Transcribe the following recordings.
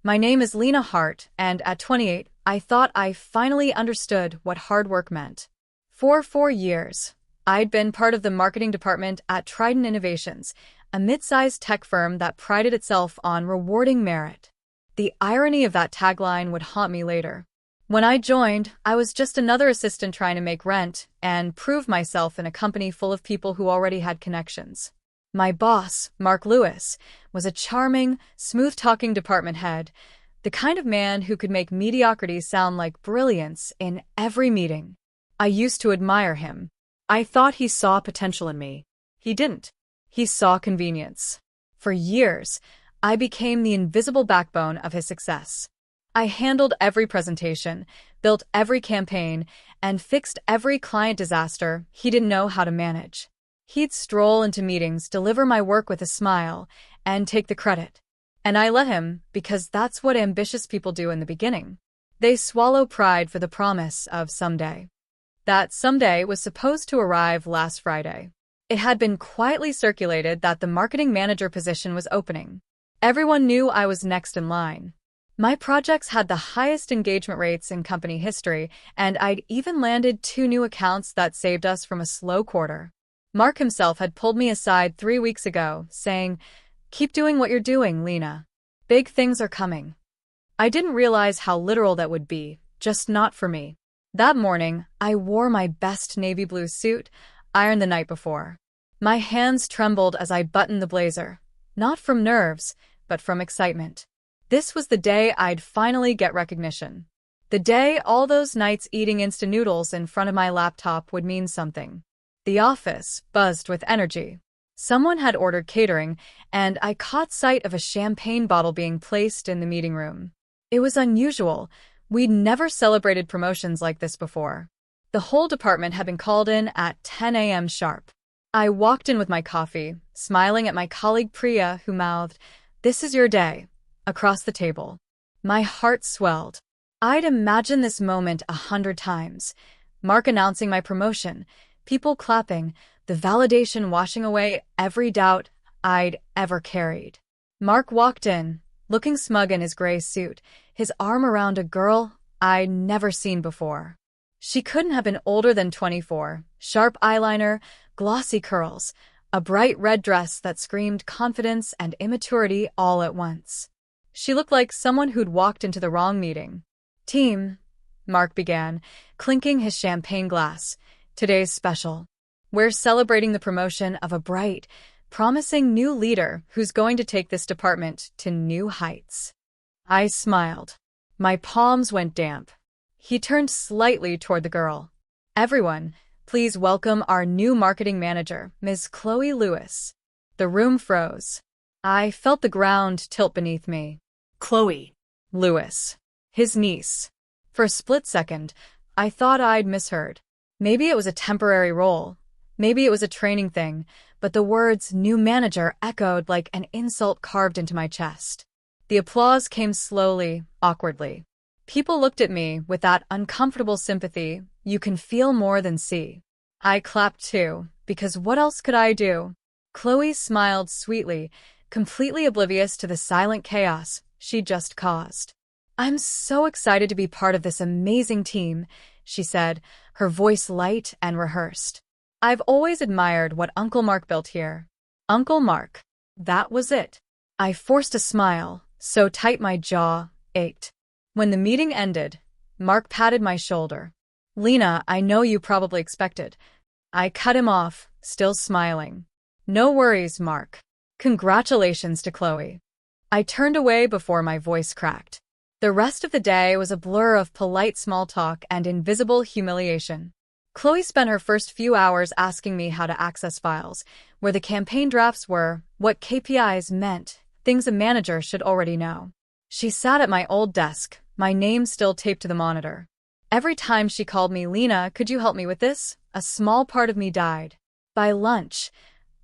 My name is Lena Hart, and at 28, I thought I finally understood what hard work meant. For 4 years, I'd been part of the marketing department at Trident Innovations, a mid-sized tech firm that prided itself on rewarding merit. The irony of that tagline would haunt me later. When I joined, I was just another assistant trying to make rent and prove myself in a company full of people who already had connections. My boss, Mark Lewis, was a charming, smooth-talking department head, the kind of man who could make mediocrity sound like brilliance in every meeting. I used to admire him. I thought he saw potential in me. He didn't. He saw convenience. For years, I became the invisible backbone of his success. I handled every presentation, built every campaign, and fixed every client disaster he didn't know how to manage. He'd stroll into meetings, deliver my work with a smile, and take the credit. And I let him because that's what ambitious people do in the beginning. They swallow pride for the promise of someday. That someday was supposed to arrive last Friday. It had been quietly circulated that the marketing manager position was opening. Everyone knew I was next in line. My projects had the highest engagement rates in company history, and I'd even landed 2 new accounts that saved us from a slow quarter. Mark himself had pulled me aside 3 weeks ago, saying, "Keep doing what you're doing, Lena. Big things are coming." I didn't realize how literal that would be, just not for me. That morning, I wore my best navy blue suit, ironed the night before. My hands trembled as I buttoned the blazer, not from nerves, but from excitement. This was the day I'd finally get recognition. The day all those nights eating instant noodles in front of my laptop would mean something. The office buzzed with energy. Someone had ordered catering, and I caught sight of a champagne bottle being placed in the meeting room. It was unusual. We'd never celebrated promotions like this before. The whole department had been called in at 10 a.m. sharp. I walked in with my coffee, smiling at my colleague Priya, who mouthed, "This is your day," across the table. My heart swelled. I'd imagined this moment 100 times. Mark announcing my promotion, people clapping, the validation washing away every doubt I'd ever carried. Mark walked in, looking smug in his gray suit, his arm around a girl I'd never seen before. She couldn't have been older than 24, sharp eyeliner, glossy curls, a bright red dress that screamed confidence and immaturity all at once. She looked like someone who'd walked into the wrong meeting. "Team," Mark began, clinking his champagne glass, "today's special. We're celebrating the promotion of a bright, promising new leader who's going to take this department to new heights." I smiled. My palms went damp. He turned slightly toward the girl. "Everyone, please welcome our new marketing manager, Ms. Chloe Lewis." The room froze. I felt the ground tilt beneath me. Chloe Lewis, his niece. For a split second, I thought I'd misheard. Maybe it was a temporary role. Maybe it was a training thing, but the words "new manager" echoed like an insult carved into my chest. The applause came slowly, awkwardly. People looked at me with that uncomfortable sympathy you can feel more than see. I clapped too, because what else could I do? Chloe smiled sweetly, completely oblivious to the silent chaos she'd just caused. "I'm so excited to be part of this amazing team," she said, her voice light and rehearsed. "I've always admired what Uncle Mark built here." Uncle Mark. That was it. I forced a smile, so tight my jaw ached. When the meeting ended, Mark patted my shoulder. "Lena, I know you probably expected." I cut him off, still smiling. "No worries, Mark. Congratulations to Chloe." I turned away before my voice cracked. The rest of the day was a blur of polite small talk and invisible humiliation. Chloe spent her first few hours asking me how to access files, where the campaign drafts were, what KPIs meant, things a manager should already know. She sat at my old desk, my name still taped to the monitor. Every time she called me, "Lena, could you help me with this?" a small part of me died. By lunch,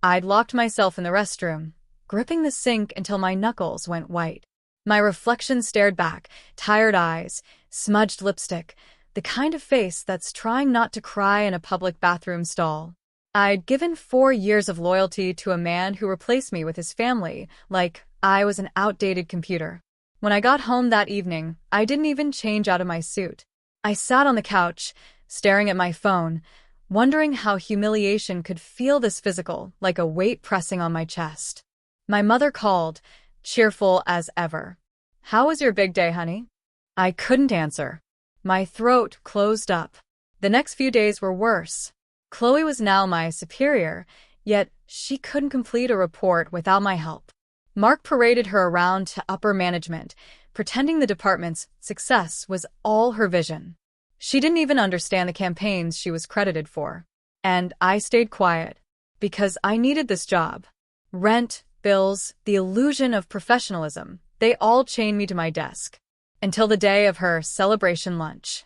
I'd locked myself in the restroom, gripping the sink until my knuckles went white. My reflection stared back, tired eyes, smudged lipstick, the kind of face that's trying not to cry in a public bathroom stall. I'd given 4 years of loyalty to a man who replaced me with his family, like I was an outdated computer. When I got home that evening, I didn't even change out of my suit. I sat on the couch, staring at my phone, wondering how humiliation could feel this physical, like a weight pressing on my chest. My mother called, cheerful as ever. "How was your big day, honey?" I couldn't answer. My throat closed up. The next few days were worse. Chloe was now my superior, yet she couldn't complete a report without my help. Mark paraded her around to upper management, pretending the department's success was all her vision. She didn't even understand the campaigns she was credited for. And I stayed quiet, because I needed this job. Rent, bills, the illusion of professionalism, they all chained me to my desk. Until the day of her celebration lunch.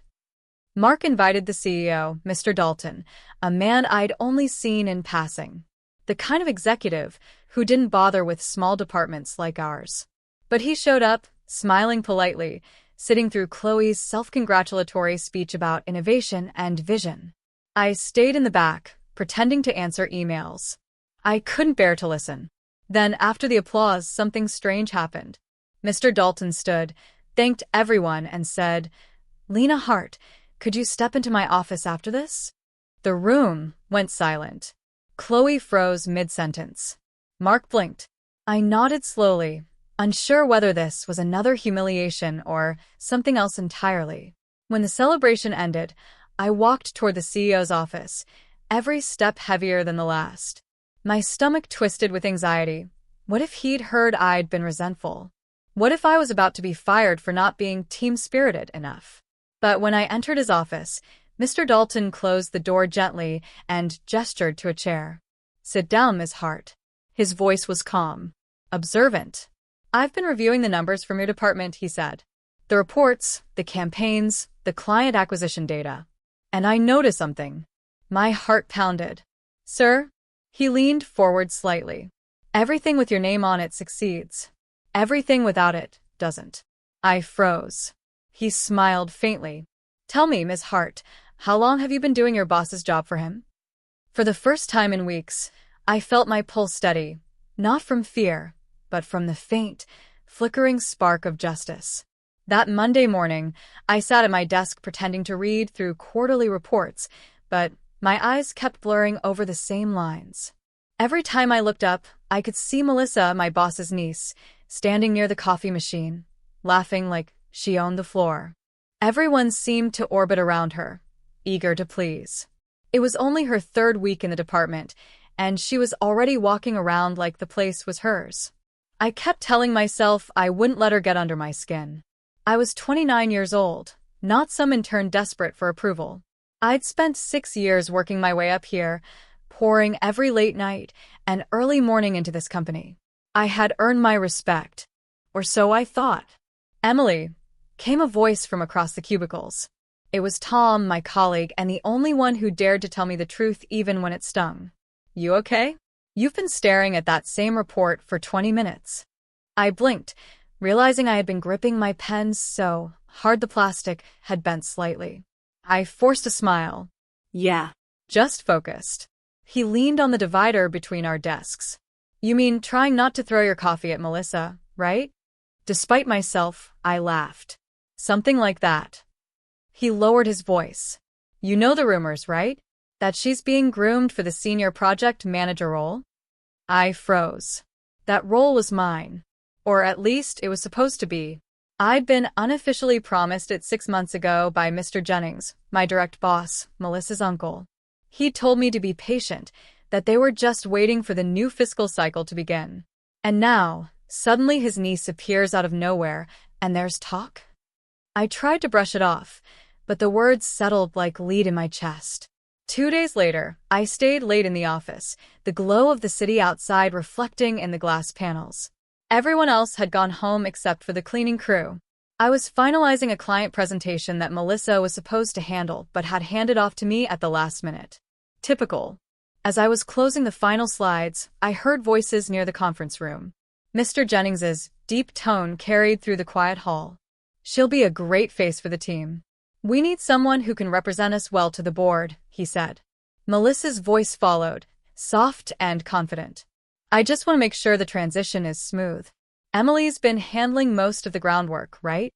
Mark invited the CEO, Mr. Dalton, a man I'd only seen in passing. The kind of executive who didn't bother with small departments like ours. But he showed up, smiling politely, sitting through Chloe's self-congratulatory speech about innovation and vision. I stayed in the back, pretending to answer emails. I couldn't bear to listen. Then, after the applause, something strange happened. Mr. Dalton stood, thanked everyone, and said, "Lena Hart, could you step into my office after this?" The room went silent. Chloe froze mid-sentence. Mark blinked. I nodded slowly, unsure whether this was another humiliation or something else entirely. When the celebration ended, I walked toward the CEO's office, every step heavier than the last. My stomach twisted with anxiety. What if he'd heard I'd been resentful? What if I was about to be fired for not being team-spirited enough? But when I entered his office, Mr. Dalton closed the door gently and gestured to a chair. "Sit down, Miss Hart." His voice was calm, observant. "I've been reviewing the numbers from your department," he said. "The reports, the campaigns, the client acquisition data. And I noticed something." My heart pounded. "Sir?" He leaned forward slightly. "Everything with your name on it succeeds. Everything without it doesn't." I froze. He smiled faintly. "Tell me, Miss Hart, how long have you been doing your boss's job for him?" For the first time in weeks, I felt my pulse steady, not from fear, but from the faint, flickering spark of justice. That Monday morning, I sat at my desk pretending to read through quarterly reports, but my eyes kept blurring over the same lines. Every time I looked up, I could see Melissa, my boss's niece, standing near the coffee machine, laughing like she owned the floor. Everyone seemed to orbit around her, eager to please. It was only her third week in the department, and she was already walking around like the place was hers. I kept telling myself I wouldn't let her get under my skin. I was 29 years old, not some intern desperate for approval. I'd spent 6 years working my way up here, pouring every late night and early morning into this company. I had earned my respect, or so I thought. "Emily," came a voice from across the cubicles. It was Tom, my colleague, and the only one who dared to tell me the truth even when it stung. "You okay? You've been staring at that same report for 20 minutes. I blinked, realizing I had been gripping my pen so hard the plastic had bent slightly. I forced a smile. "Yeah, just focused." He leaned on the divider between our desks. "You mean trying not to throw your coffee at Melissa, right?" Despite myself, I laughed. "Something like that." He lowered his voice. "You know the rumors, right? That she's being groomed for the senior project manager role?" I froze. That role was mine. Or at least it was supposed to be. I'd been unofficially promised it 6 months ago by Mr. Jennings, my direct boss, Melissa's uncle. He told me to be patient, that they were just waiting for the new fiscal cycle to begin. And now, suddenly his niece appears out of nowhere, and there's talk? I tried to brush it off, but the words settled like lead in my chest. 2 days later, I stayed late in the office, the glow of the city outside reflecting in the glass panels. Everyone else had gone home except for the cleaning crew. I was finalizing a client presentation that Melissa was supposed to handle but had handed off to me at the last minute. Typical. As I was closing the final slides, I heard voices near the conference room. Mr. Jennings's deep tone carried through the quiet hall. "She'll be a great face for the team. We need someone who can represent us well to the board," he said. Melissa's voice followed, soft and confident. "I just want to make sure the transition is smooth." Emily's been handling most of the groundwork, right?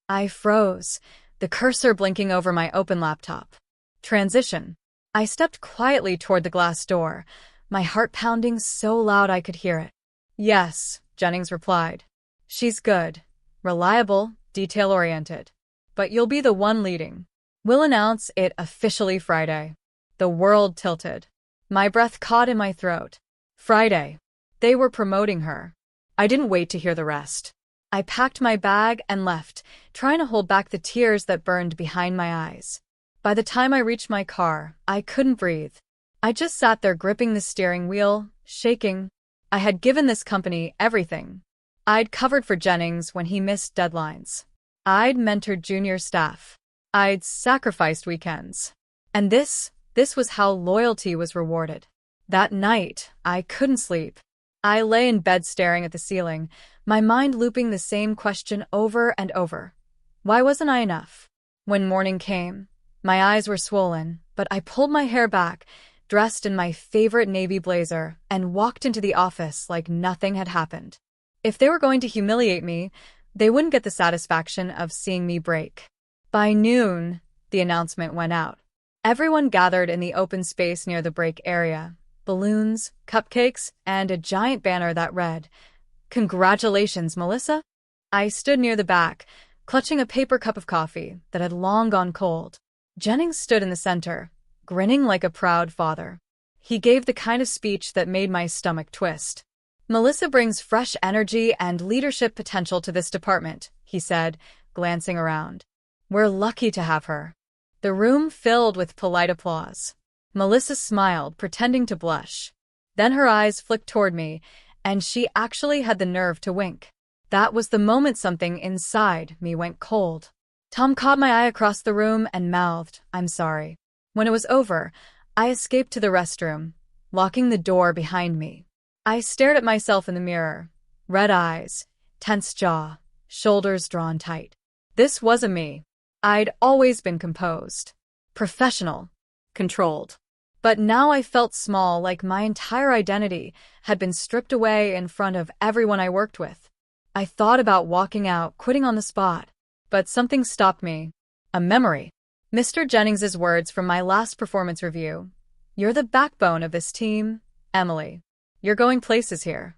I froze, the cursor blinking over my open laptop. Transition. I stepped quietly toward the glass door, my heart pounding so loud I could hear it. Yes, Jennings replied. She's good, reliable, detail-oriented. But you'll be the one leading. We'll announce it officially Friday. The world tilted. My breath caught in my throat. Friday. They were promoting her. I didn't wait to hear the rest. I packed my bag and left, trying to hold back the tears that burned behind my eyes. By the time I reached my car, I couldn't breathe. I just sat there gripping the steering wheel, shaking. I had given this company everything. I'd covered for Jennings when he missed deadlines. I'd mentored junior staff. I'd sacrificed weekends. And this was how loyalty was rewarded. That night, I couldn't sleep. I lay in bed staring at the ceiling, my mind looping the same question over and over. Why wasn't I enough? When morning came, my eyes were swollen, but I pulled my hair back, dressed in my favorite navy blazer, and walked into the office like nothing had happened. If they were going to humiliate me, they wouldn't get the satisfaction of seeing me break. By noon, the announcement went out. Everyone gathered in the open space near the break area. Balloons, cupcakes, and a giant banner that read, "Congratulations, Melissa." I stood near the back, clutching a paper cup of coffee that had long gone cold. Jennings stood in the center, grinning like a proud father. He gave the kind of speech that made my stomach twist. "Melissa brings fresh energy and leadership potential to this department," he said, glancing around. "We're lucky to have her." The room filled with polite applause. Melissa smiled, pretending to blush. Then her eyes flicked toward me, and she actually had the nerve to wink. That was the moment something inside me went cold. Tom caught my eye across the room and mouthed, "I'm sorry." When it was over, I escaped to the restroom, locking the door behind me. I stared at myself in the mirror. Red eyes, tense jaw, shoulders drawn tight. This wasn't me. I'd always been composed, professional, controlled. But now I felt small, like my entire identity had been stripped away in front of everyone I worked with. I thought about walking out, quitting on the spot. But something stopped me. A memory. Mr. Jennings's words from my last performance review. "You're the backbone of this team, Emily. You're going places here."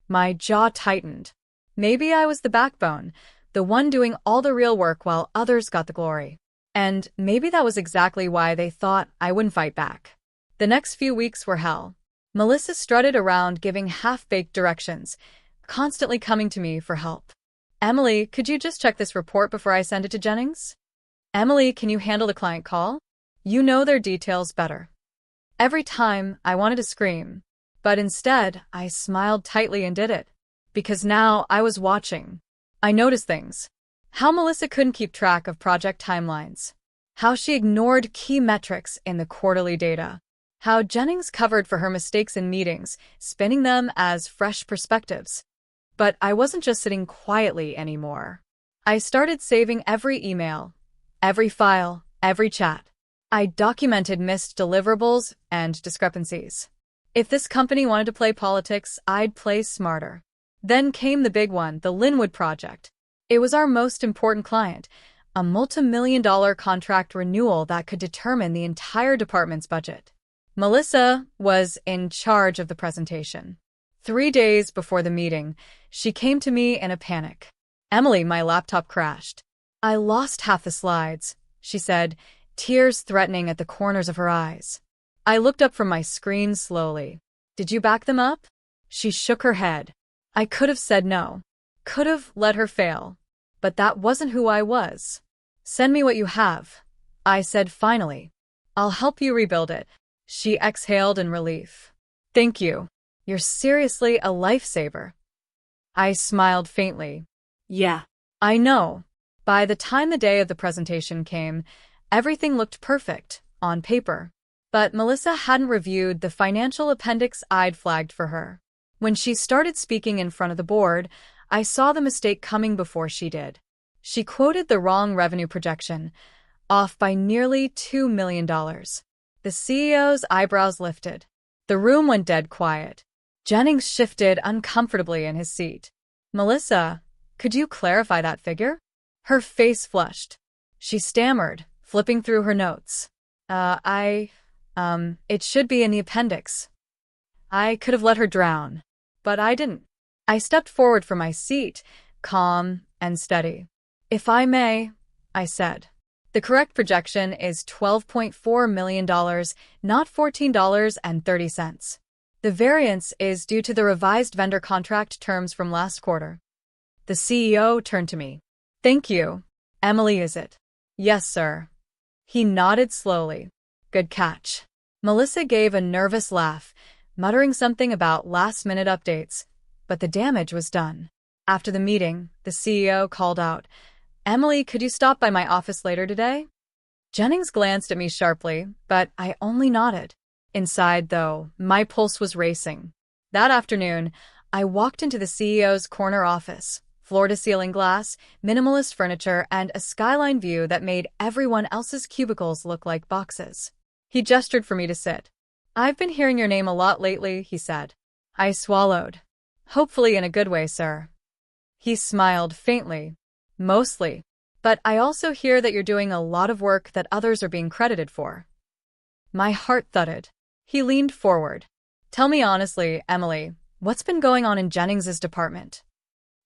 My jaw tightened. Maybe I was the backbone, the one doing all the real work while others got the glory. And maybe that was exactly why they thought I wouldn't fight back. The next few weeks were hell. Melissa strutted around giving half-baked directions, constantly coming to me for help. "Emily, could you just check this report before I send it to Jennings? Emily, can you handle the client call? You know their details better." Every time I wanted to scream, but instead I smiled tightly and did it. Because now I was watching. I noticed things. How Melissa couldn't keep track of project timelines. How she ignored key metrics in the quarterly data. How Jennings covered for her mistakes in meetings, spinning them as fresh perspectives. But I wasn't just sitting quietly anymore. I started saving every email, every file, every chat. I documented missed deliverables and discrepancies. If this company wanted to play politics, I'd play smarter. Then came the big one, the Linwood project. It was our most important client, a multi-million-dollar contract renewal that could determine the entire department's budget. Melissa was in charge of the presentation. 3 days before the meeting, she came to me in a panic. "Emily, my laptop crashed. I lost half the slides," she said, tears threatening at the corners of her eyes. I looked up from my screen slowly. "Did you back them up?" She shook her head. I could have said no. Could have let her fail. But that wasn't who I was. "Send me what you have," I said finally. "I'll help you rebuild it." She exhaled in relief. "Thank you. You're seriously a lifesaver." I smiled faintly. "Yeah, I know." By the time the day of the presentation came, everything looked perfect, on paper. But Melissa hadn't reviewed the financial appendix I'd flagged for her. When she started speaking in front of the board, I saw the mistake coming before she did. She quoted the wrong revenue projection, off by nearly $2 million. The CEO's eyebrows lifted. The room went dead quiet. Jennings shifted uncomfortably in his seat. Melissa, could you clarify that figure? Her face flushed. She stammered, flipping through her notes. It should be in the appendix. I could have let her drown, but I didn't. I stepped forward from my seat, calm and steady. If I may, I said. The correct projection is $12.4 million, not $14.30. The variance is due to the revised vendor contract terms from last quarter. The CEO turned to me. Thank you. Emily, is it? Yes, sir. He nodded slowly. Good catch. Melissa gave a nervous laugh, muttering something about last-minute updates, but the damage was done. After the meeting, the CEO called out, Emily, could you stop by my office later today? Jennings glanced at me sharply, but I only nodded. Inside, though, my pulse was racing. That afternoon, I walked into the CEO's corner office, floor-to-ceiling glass, minimalist furniture, and a skyline view that made everyone else's cubicles look like boxes. He gestured for me to sit. I've been hearing your name a lot lately, he said. I swallowed. Hopefully in a good way, sir. He smiled faintly. Mostly. But I also hear that you're doing a lot of work that others are being credited for. My heart thudded. He leaned forward. Tell me honestly, Emily, what's been going on in Jennings's department?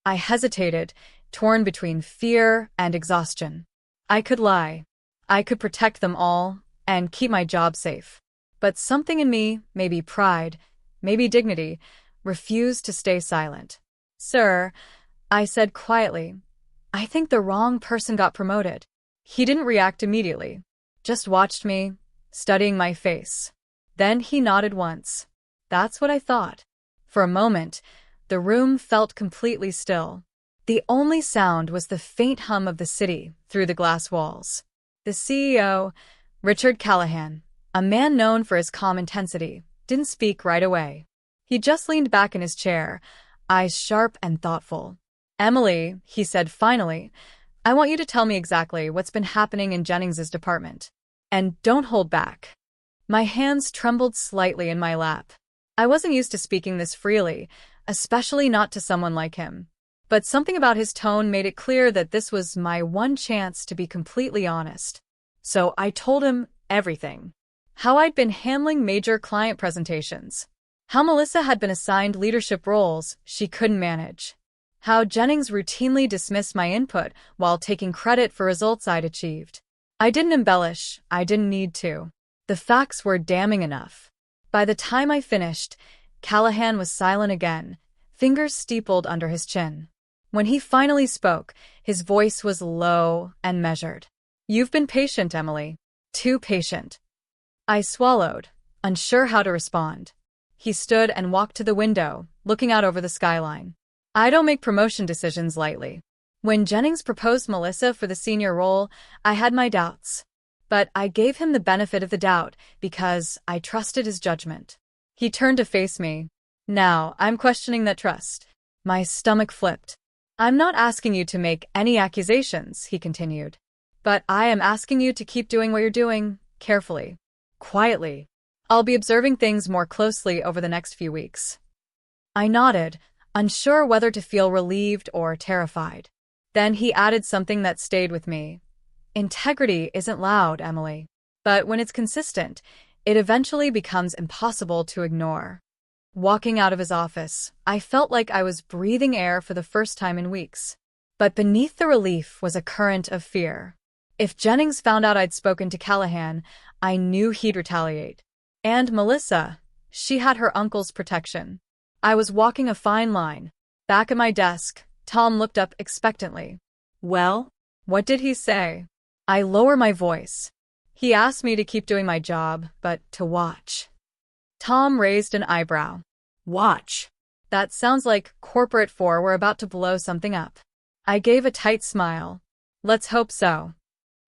I hesitated, torn between fear and exhaustion. I could lie. I could protect them all and keep my job safe. But something in me, maybe pride, maybe dignity, refused to stay silent. Sir, I said quietly, I think the wrong person got promoted. He didn't react immediately, just watched me, studying my face. Then he nodded once. That's what I thought. For a moment, the room felt completely still. The only sound was the faint hum of the city through the glass walls. The CEO, Richard Callahan, a man known for his calm intensity, didn't speak right away. He just leaned back in his chair, eyes sharp and thoughtful. Emily, he said finally, I want you to tell me exactly what's been happening in Jennings's department. And don't hold back. My hands trembled slightly in my lap. I wasn't used to speaking this freely, especially not to someone like him. But something about his tone made it clear that this was my one chance to be completely honest. So I told him everything. How I'd been handling major client presentations. How Melissa had been assigned leadership roles she couldn't manage. How Jennings routinely dismissed my input while taking credit for results I'd achieved. I didn't embellish, I didn't need to. The facts were damning enough. By the time I finished, Callahan was silent again, fingers steepled under his chin. When he finally spoke, his voice was low and measured. You've been patient, Emily. Too patient. I swallowed, unsure how to respond. He stood and walked to the window, looking out over the skyline. I don't make promotion decisions lightly. When Jennings proposed Melissa for the senior role, I had my doubts. But I gave him the benefit of the doubt because I trusted his judgment. He turned to face me. Now, I'm questioning that trust. My stomach flipped. I'm not asking you to make any accusations, he continued. But I am asking you to keep doing what you're doing, carefully, quietly. I'll be observing things more closely over the next few weeks. I nodded, unsure whether to feel relieved or terrified. Then he added something that stayed with me. Integrity isn't loud, Emily. But when it's consistent, it eventually becomes impossible to ignore. Walking out of his office, I felt like I was breathing air for the first time in weeks. But beneath the relief was a current of fear. If Jennings found out I'd spoken to Callahan, I knew he'd retaliate. And Melissa, she had her uncle's protection. I was walking a fine line. Back at my desk, Tom looked up expectantly. Well, what did he say? I lower my voice. He asked me to keep doing my job, but to watch. Tom raised an eyebrow. Watch. That sounds like corporate for we're about to blow something up. I gave a tight smile. Let's hope so.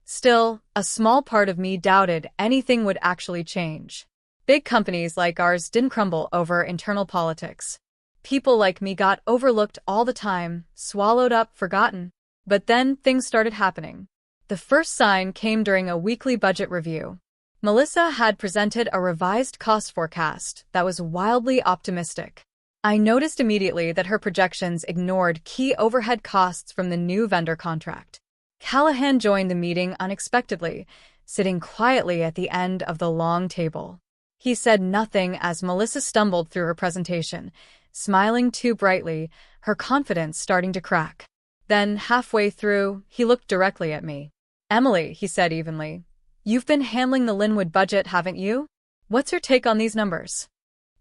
Still, a small part of me doubted anything would actually change. Big companies like ours didn't crumble over internal politics. People like me got overlooked all the time, swallowed up, forgotten. But then things started happening. The first sign came during a weekly budget review. Melissa had presented a revised cost forecast that was wildly optimistic. I noticed immediately that her projections ignored key overhead costs from the new vendor contract. Callahan joined the meeting unexpectedly, sitting quietly at the end of the long table. He said nothing as Melissa stumbled through her presentation, smiling too brightly, her confidence starting to crack. Then, halfway through, he looked directly at me. "Emily," he said evenly, "you've been handling the Linwood budget, haven't you? What's your take on these numbers?"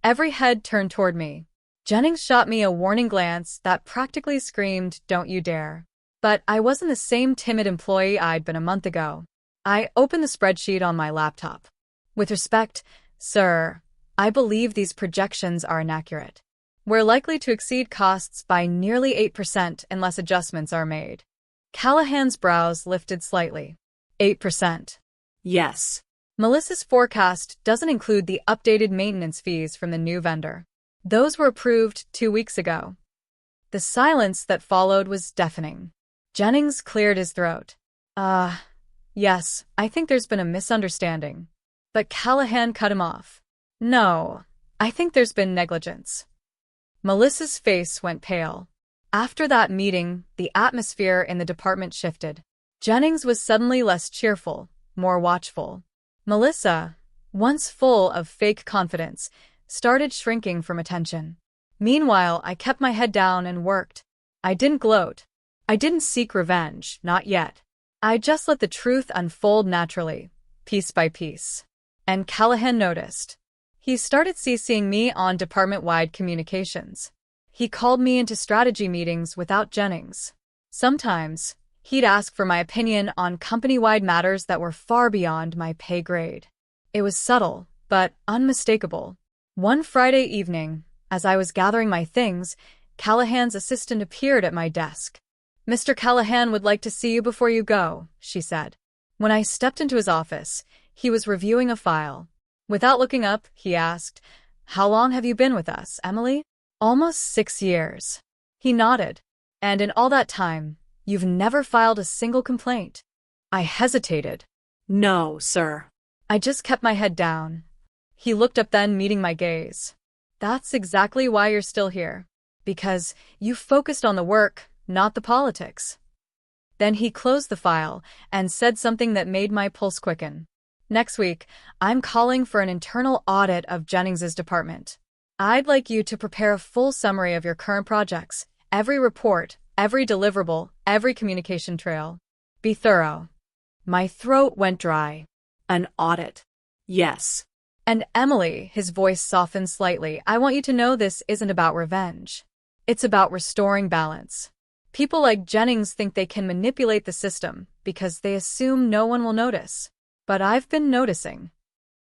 Every head turned toward me. Jennings shot me a warning glance that practically screamed, "Don't you dare." But I wasn't the same timid employee I'd been a month ago. I opened the spreadsheet on my laptop. "With respect, sir, I believe these projections are inaccurate. We're likely to exceed costs by nearly 8% unless adjustments are made." Callahan's brows lifted slightly. 8%. Yes. Melissa's forecast doesn't include the updated maintenance fees from the new vendor. Those were approved 2 weeks ago. The silence that followed was deafening. Jennings cleared his throat. Yes, I think there's been a misunderstanding." But Callahan cut him off. "No, I think there's been negligence." Melissa's face went pale. After that meeting, the atmosphere in the department shifted. Jennings was suddenly less cheerful, more watchful. Melissa, once full of fake confidence, started shrinking from attention. Meanwhile, I kept my head down and worked. I didn't gloat. I didn't seek revenge, not yet. I just let the truth unfold naturally, piece by piece. And Callahan noticed. He started CCing me on department-wide communications. He called me into strategy meetings without Jennings. Sometimes, he'd ask for my opinion on company-wide matters that were far beyond my pay grade. It was subtle, but unmistakable. One Friday evening, as I was gathering my things, Callahan's assistant appeared at my desk. "Mr. Callahan would like to see you before you go," she said. When I stepped into his office, he was reviewing a file. Without looking up, he asked, "How long have you been with us, Emily?" "Almost 6 years." He nodded. "And in all that time, you've never filed a single complaint?" I hesitated. "No, sir." I just kept my head down. He looked up then, meeting my gaze. "That's exactly why you're still here. Because you focused on the work, not the politics." Then he closed the file and said something that made my pulse quicken. "Next week, I'm calling for an internal audit of Jennings's department. I'd like you to prepare a full summary of your current projects, every report, every deliverable, every communication trail. Be thorough." My throat went dry. "An audit." "Yes." "And Emily," his voice softened slightly, "I want you to know this isn't about revenge. It's about restoring balance. People like Jennings think they can manipulate the system because they assume no one will notice. But I've been noticing."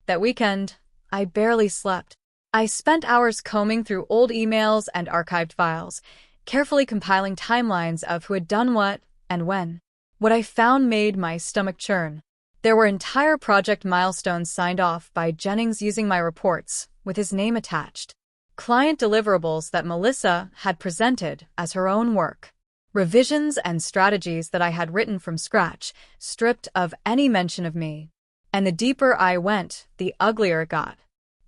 That weekend, I barely slept. I spent hours combing through old emails and archived files, carefully compiling timelines of who had done what and when. What I found made my stomach churn. There were entire project milestones signed off by Jennings using my reports, with his name attached. Client deliverables that Melissa had presented as her own work. Revisions and strategies that I had written from scratch, stripped of any mention of me. And the deeper I went, the uglier it got.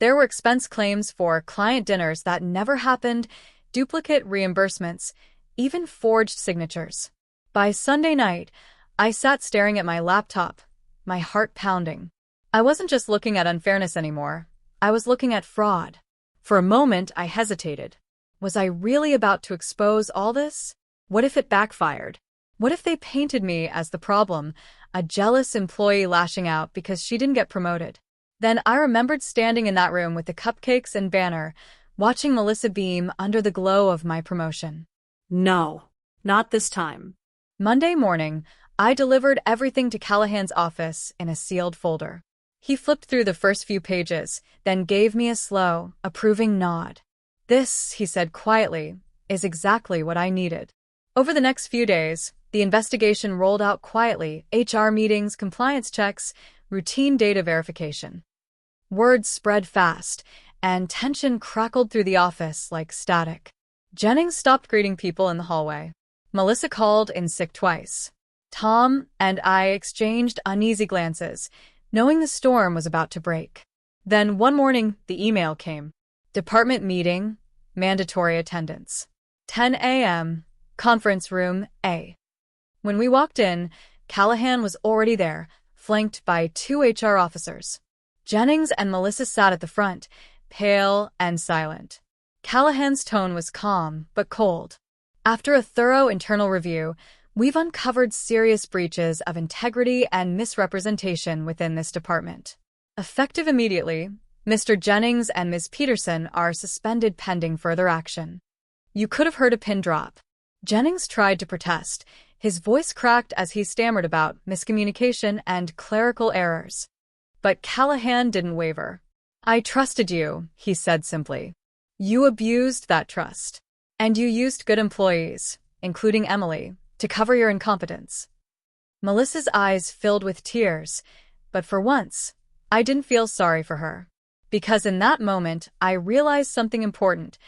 There were expense claims for client dinners that never happened, duplicate reimbursements, even forged signatures. By Sunday night, I sat staring at my laptop, my heart pounding. I wasn't just looking at unfairness anymore. I was looking at fraud. For a moment, I hesitated. Was I really about to expose all this? What if it backfired? What if they painted me as the problem, a jealous employee lashing out because she didn't get promoted? Then I remembered standing in that room with the cupcakes and banner, watching Melissa beam under the glow of my promotion. "No, not this time." Monday morning, I delivered everything to Callahan's office in a sealed folder. He flipped through the first few pages, then gave me a slow, approving nod. "This," he said quietly, "is exactly what I needed." Over the next few days, the investigation rolled out quietly, HR meetings, compliance checks, routine data verification. Word spread fast, and tension crackled through the office like static. Jennings stopped greeting people in the hallway. Melissa called in sick twice. Tom and I exchanged uneasy glances, knowing the storm was about to break. Then one morning, the email came. "Department meeting. mandatory attendance. 10 a.m., conference room A. When we walked in, Callahan was already there, flanked by 2 HR officers. Jennings and Melissa sat at the front, pale and silent. Callahan's tone was calm but cold. After a thorough internal review, we've uncovered serious breaches of integrity and misrepresentation within this department. Effective immediately, Mr. Jennings and Ms. Peterson are suspended pending further action. You could have heard a pin drop. Jennings tried to protest. His voice cracked as he stammered about miscommunication and clerical errors. But Callahan didn't waver. "I trusted you," he said simply. "You abused that trust. And you used good employees, including Emily, to cover your incompetence." Melissa's eyes filled with tears, but for once, I didn't feel sorry for her. Because in that moment, I realized something important.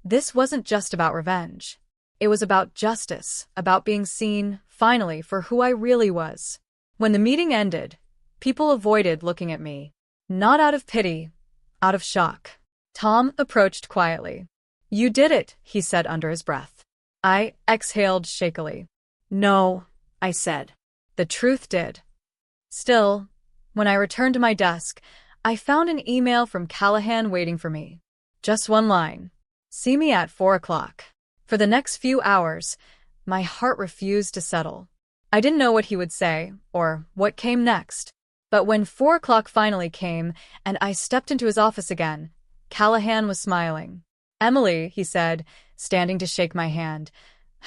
This wasn't just about revenge. It was about justice, about being seen, finally, for who I really was. When the meeting ended, people avoided looking at me. Not out of pity, out of shock. Tom approached quietly. "You did it," he said under his breath. I exhaled shakily. "No," I said. "The truth did." Still, when I returned to my desk, I found an email from Callahan waiting for me. Just one line. "See me at 4 o'clock. For the next few hours, my heart refused to settle. I didn't know what he would say, or what came next. But when 4 o'clock finally came, and I stepped into his office again, Callahan was smiling. "Emily," he said, standing to shake my hand,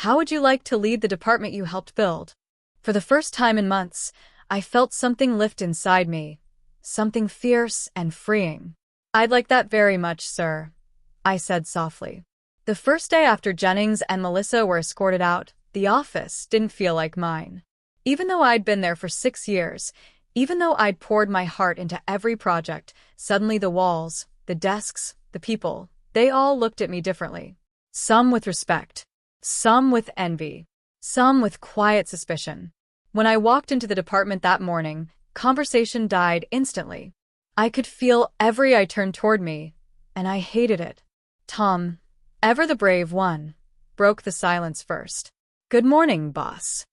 "how would you like to lead the department you helped build?" For the first time in months, I felt something lift inside me, something fierce and freeing. "I'd like that very much, sir," I said softly. The first day after Jennings and Melissa were escorted out, the office didn't feel like mine. Even though I'd been there for 6 years, even though I'd poured my heart into every project, suddenly the walls, the desks, the people, they all looked at me differently. Some with respect, some with envy, some with quiet suspicion. When I walked into the department that morning, conversation died instantly. I could feel every eye turned toward me, and I hated it. Tom, ever the brave one, broke the silence first. "Good morning, boss."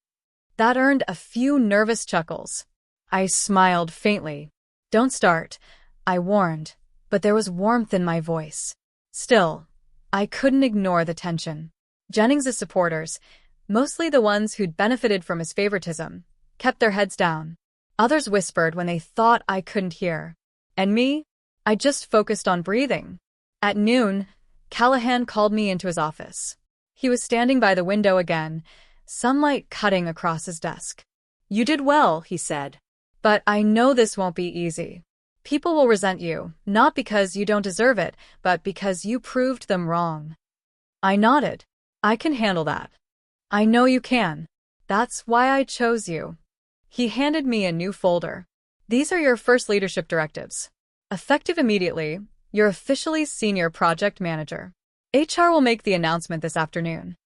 That earned a few nervous chuckles. I smiled faintly. "Don't start," I warned, but there was warmth in my voice. Still, I couldn't ignore the tension. Jennings' supporters, mostly the ones who'd benefited from his favoritism, kept their heads down. Others whispered when they thought I couldn't hear. And me? I just focused on breathing. At noon, Callahan called me into his office. He was standing by the window again, sunlight cutting across his desk. "You did well," he said. "But I know this won't be easy. People will resent you, not because you don't deserve it, but because you proved them wrong." I nodded. "I can handle that." "I know you can. That's why I chose you." He handed me a new folder. "These are your first leadership directives. Effective immediately, you're officially senior project manager. HR will make the announcement this afternoon."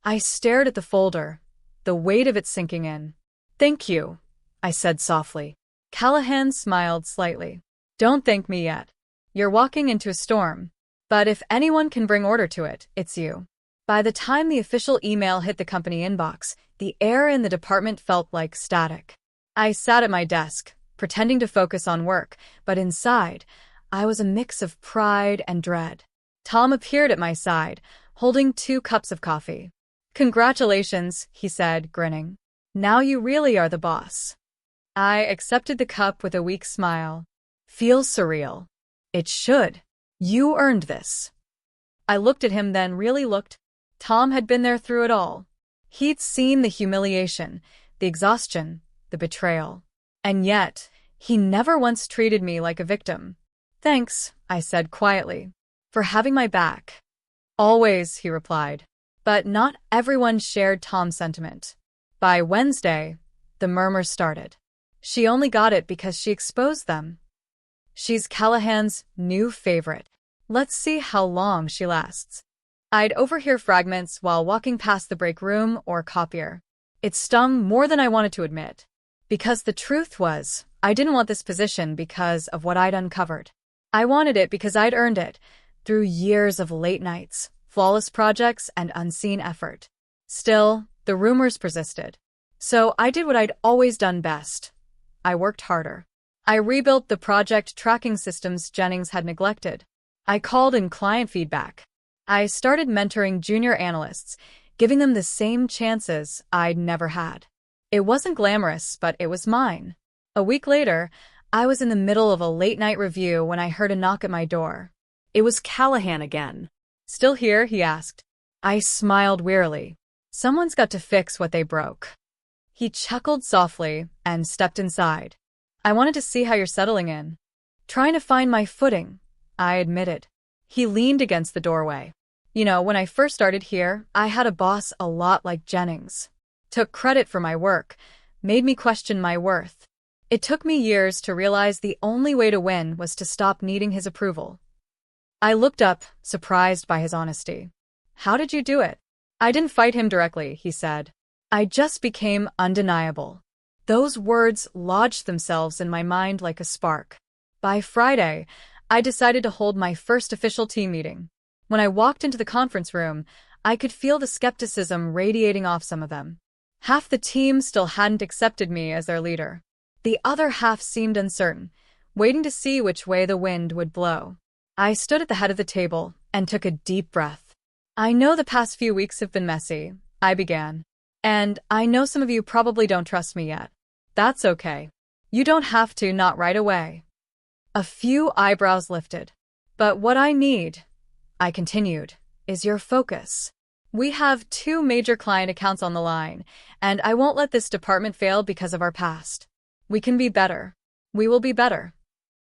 I stared at the folder, the weight of it sinking in. "Thank you," I said softly. Callahan smiled slightly. "Don't thank me yet. You're walking into a storm. But if anyone can bring order to it, it's you." By the time the official email hit the company inbox, the air in the department felt like static. I sat at my desk, pretending to focus on work, but inside, I was a mix of pride and dread. Tom appeared at my side, holding 2 cups of coffee. "Congratulations," he said, grinning. "Now you really are the boss." I accepted the cup with a weak smile. "Feels surreal." "It should. You earned this." I looked at him, then really looked. Tom had been there through it all. He'd seen the humiliation, the exhaustion, the betrayal. And yet, he never once treated me like a victim. "Thanks," I said quietly, "for having my back." "Always," he replied. But not everyone shared Tom's sentiment. By Wednesday, the murmurs started. She only got it because she exposed them. She's Callahan's new favorite. Let's see how long she lasts. I'd overhear fragments while walking past the break room or copier. It stung more than I wanted to admit. Because the truth was, I didn't want this position because of what I'd uncovered. I wanted it because I'd earned it, through years of late nights, flawless projects, and unseen effort. Still, the rumors persisted. So I did what I'd always done best. I worked harder. I rebuilt the project tracking systems Jennings had neglected. I called in client feedback. I started mentoring junior analysts, giving them the same chances I'd never had. It wasn't glamorous, but it was mine. A week later, I was in the middle of a late-night review when I heard a knock at my door. It was Callahan again. "Still here?" he asked. I smiled wearily. "Someone's got to fix what they broke." He chuckled softly and stepped inside. "I wanted to see how you're settling in." "Trying to find my footing," I admitted. He leaned against the doorway. "You know, when I first started here, I had a boss a lot like Jennings. Took credit for my work, made me question my worth. It took me years to realize the only way to win was to stop needing his approval." I looked up, surprised by his honesty. "How did you do it?" "I didn't fight him directly," he said. "I just became undeniable." Those words lodged themselves in my mind like a spark. By Friday, I decided to hold my first official team meeting. When I walked into the conference room, I could feel the skepticism radiating off some of them. Half the team still hadn't accepted me as their leader. The other half seemed uncertain, waiting to see which way the wind would blow. I stood at the head of the table and took a deep breath. "I know the past few weeks have been messy," I began. "And I know some of you probably don't trust me yet. That's okay. You don't have to, not right away." A few eyebrows lifted. "But what I need," I continued, "is your focus. We have 2 major client accounts on the line, and I won't let this department fail because of our past. We can be better. We will be better."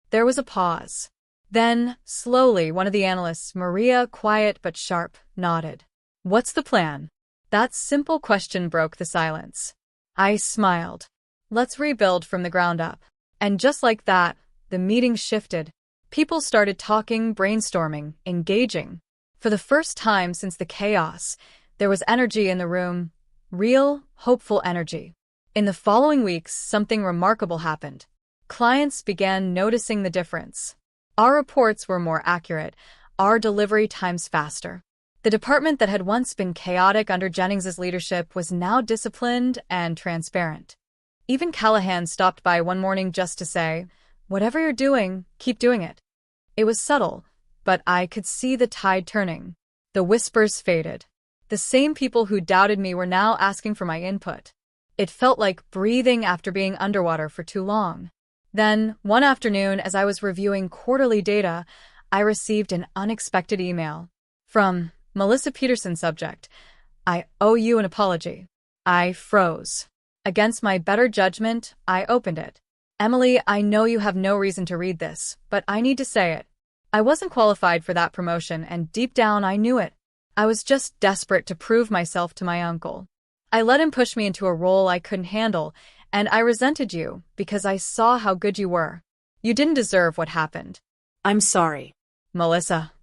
There was a pause. Then, slowly, one of the analysts, Maria, quiet but sharp, nodded. "What's the plan?" That simple question broke the silence. I smiled. "Let's rebuild from the ground up." And just like that, the meeting shifted. People started talking, brainstorming, engaging. For the first time since the chaos, there was energy in the room. Real, hopeful energy. In the following weeks, something remarkable happened. Clients began noticing the difference. Our reports were more accurate, our delivery times faster. The department that had once been chaotic under Jennings's leadership was now disciplined and transparent. Even Callahan stopped by one morning just to say, "Whatever you're doing, keep doing it." It was subtle, but I could see the tide turning. The whispers faded. The same people who doubted me were now asking for my input. It felt like breathing after being underwater for too long. Then, one afternoon, as I was reviewing quarterly data, I received an unexpected email. From Melissa Peterson, subject, "I owe you an apology." I froze. Against my better judgment, I opened it. "Emily, I know you have no reason to read this, but I need to say it. I wasn't qualified for that promotion, and deep down I knew it. I was just desperate to prove myself to my uncle. I let him push me into a role I couldn't handle, and I resented you because I saw how good you were. You didn't deserve what happened." I'm sorry. "Melissa."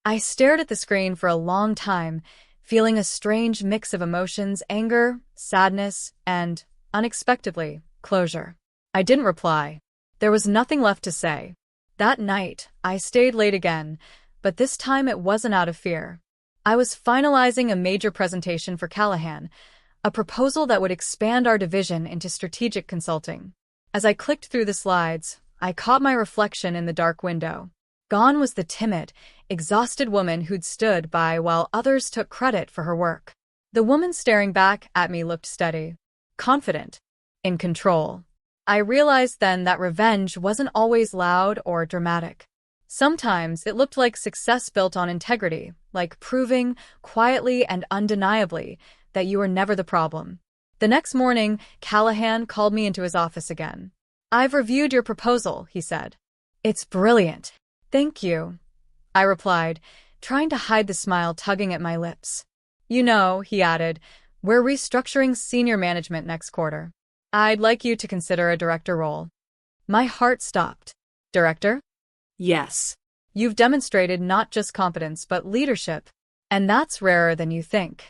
I stared at the screen for a long time, feeling a strange mix of emotions, anger, sadness, and, unexpectedly, closure. I didn't reply. There was nothing left to say. That night, I stayed late again, but this time it wasn't out of fear. I was finalizing a major presentation for Callahan, a proposal that would expand our division into strategic consulting. As I clicked through the slides, I caught my reflection in the dark window. Gone was the timid, exhausted woman who'd stood by while others took credit for her work. The woman staring back at me looked steady, confident, in control. I realized then that revenge wasn't always loud or dramatic. Sometimes it looked like success built on integrity, like proving, quietly and undeniably, that you were never the problem. The next morning, Callahan called me into his office again. "I've reviewed your proposal," he said. "It's brilliant." "Thank you," I replied, trying to hide the smile tugging at my lips. "You know," he added, "we're restructuring senior management next quarter. I'd like you to consider a director role." My heart stopped. "Director?" Yes. "You've demonstrated not just competence but leadership, and that's rarer than you think."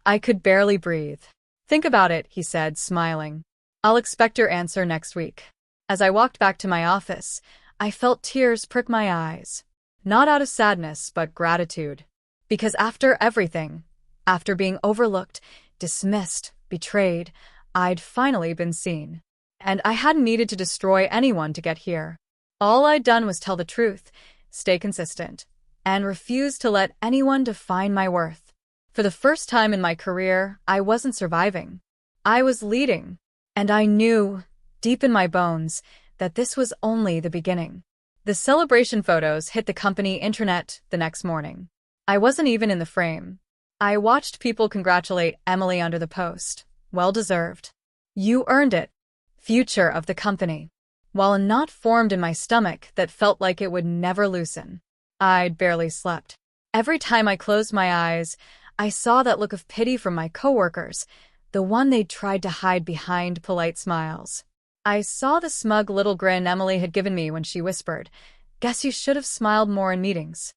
I could barely breathe. "Think about it," he said, smiling. "I'll expect your answer next week." As I walked back to my office, I felt tears prick my eyes. Not out of sadness, but gratitude. Because after everything, after being overlooked, dismissed, betrayed, I'd finally been seen. And I hadn't needed to destroy anyone to get here. All I'd done was tell the truth, stay consistent, and refuse to let anyone define my worth. For the first time in my career, I wasn't surviving. I was leading. And I knew, deep in my bones, that this was only the beginning. The celebration photos hit the company intranet the next morning. I wasn't even in the frame. I watched people congratulate Emily under the post. Well deserved. You earned it. Future of the company. While a knot formed in my stomach that felt like it would never loosen. I'd barely slept. Every time I closed my eyes, I saw that look of pity from my coworkers, the one they'd tried to hide behind polite smiles. I saw the smug little grin Emily had given me when she whispered, "Guess you should have smiled more in meetings."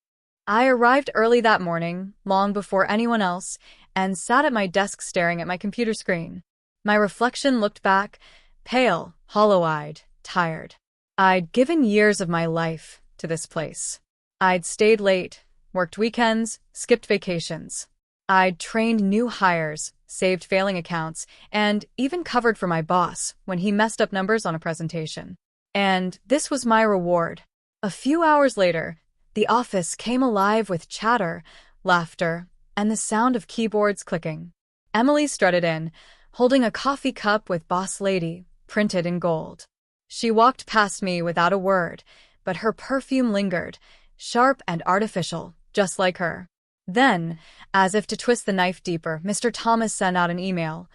I arrived early that morning, long before anyone else, and sat at my desk staring at my computer screen. My reflection looked back, pale, hollow-eyed, tired. I'd given years of my life to this place. I'd stayed late, worked weekends, skipped vacations. I'd trained new hires, saved failing accounts, and even covered for my boss when he messed up numbers on a presentation. And this was my reward. A few hours later, the office came alive with chatter, laughter, and the sound of keyboards clicking. Emily strutted in, holding a coffee cup with Boss Lady, printed in gold. She walked past me without a word, but her perfume lingered, sharp and artificial, just like her. Then, as if to twist the knife deeper, Mr. Thomas sent out an email.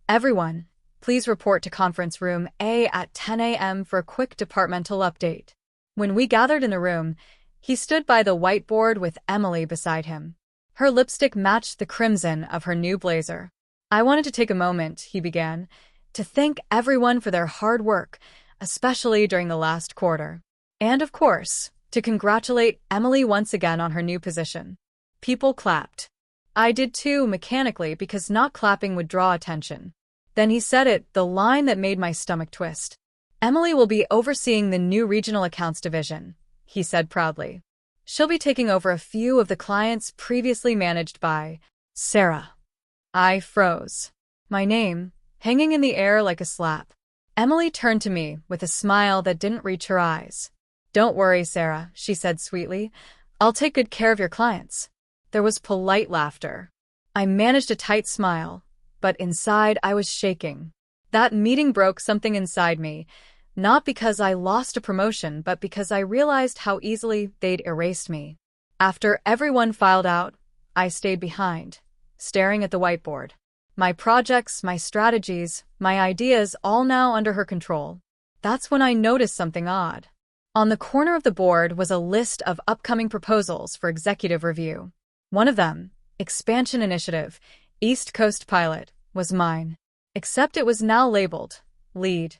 "Everyone, please report to conference room A at 10 a.m. for a quick departmental update." When we gathered in the room, he stood by the whiteboard with Emily beside him. Her lipstick matched the crimson of her new blazer. "I wanted to take a moment," he began, "to thank everyone for their hard work, especially during the last quarter. And of course, to congratulate Emily once again on her new position." People clapped. I did too, mechanically, because not clapping would draw attention. Then he said it, the line that made my stomach twist. "Emily will be overseeing the new regional accounts division," he said proudly. "She'll be taking over a few of the clients previously managed by Sarah." I froze. My name, hanging in the air like a slap. Emily turned to me with a smile that didn't reach her eyes. "Don't worry, Sarah," she said sweetly. "I'll take good care of your clients." There was polite laughter. I managed a tight smile, but inside I was shaking. That meeting broke something inside me, not because I lost a promotion, but because I realized how easily they'd erased me. After everyone filed out, I stayed behind, staring at the whiteboard. My projects, my strategies, my ideas, all now under her control. That's when I noticed something odd. On the corner of the board was a list of upcoming proposals for executive review. One of them, Expansion Initiative, East Coast Pilot, was mine. Except it was now labeled, Lead,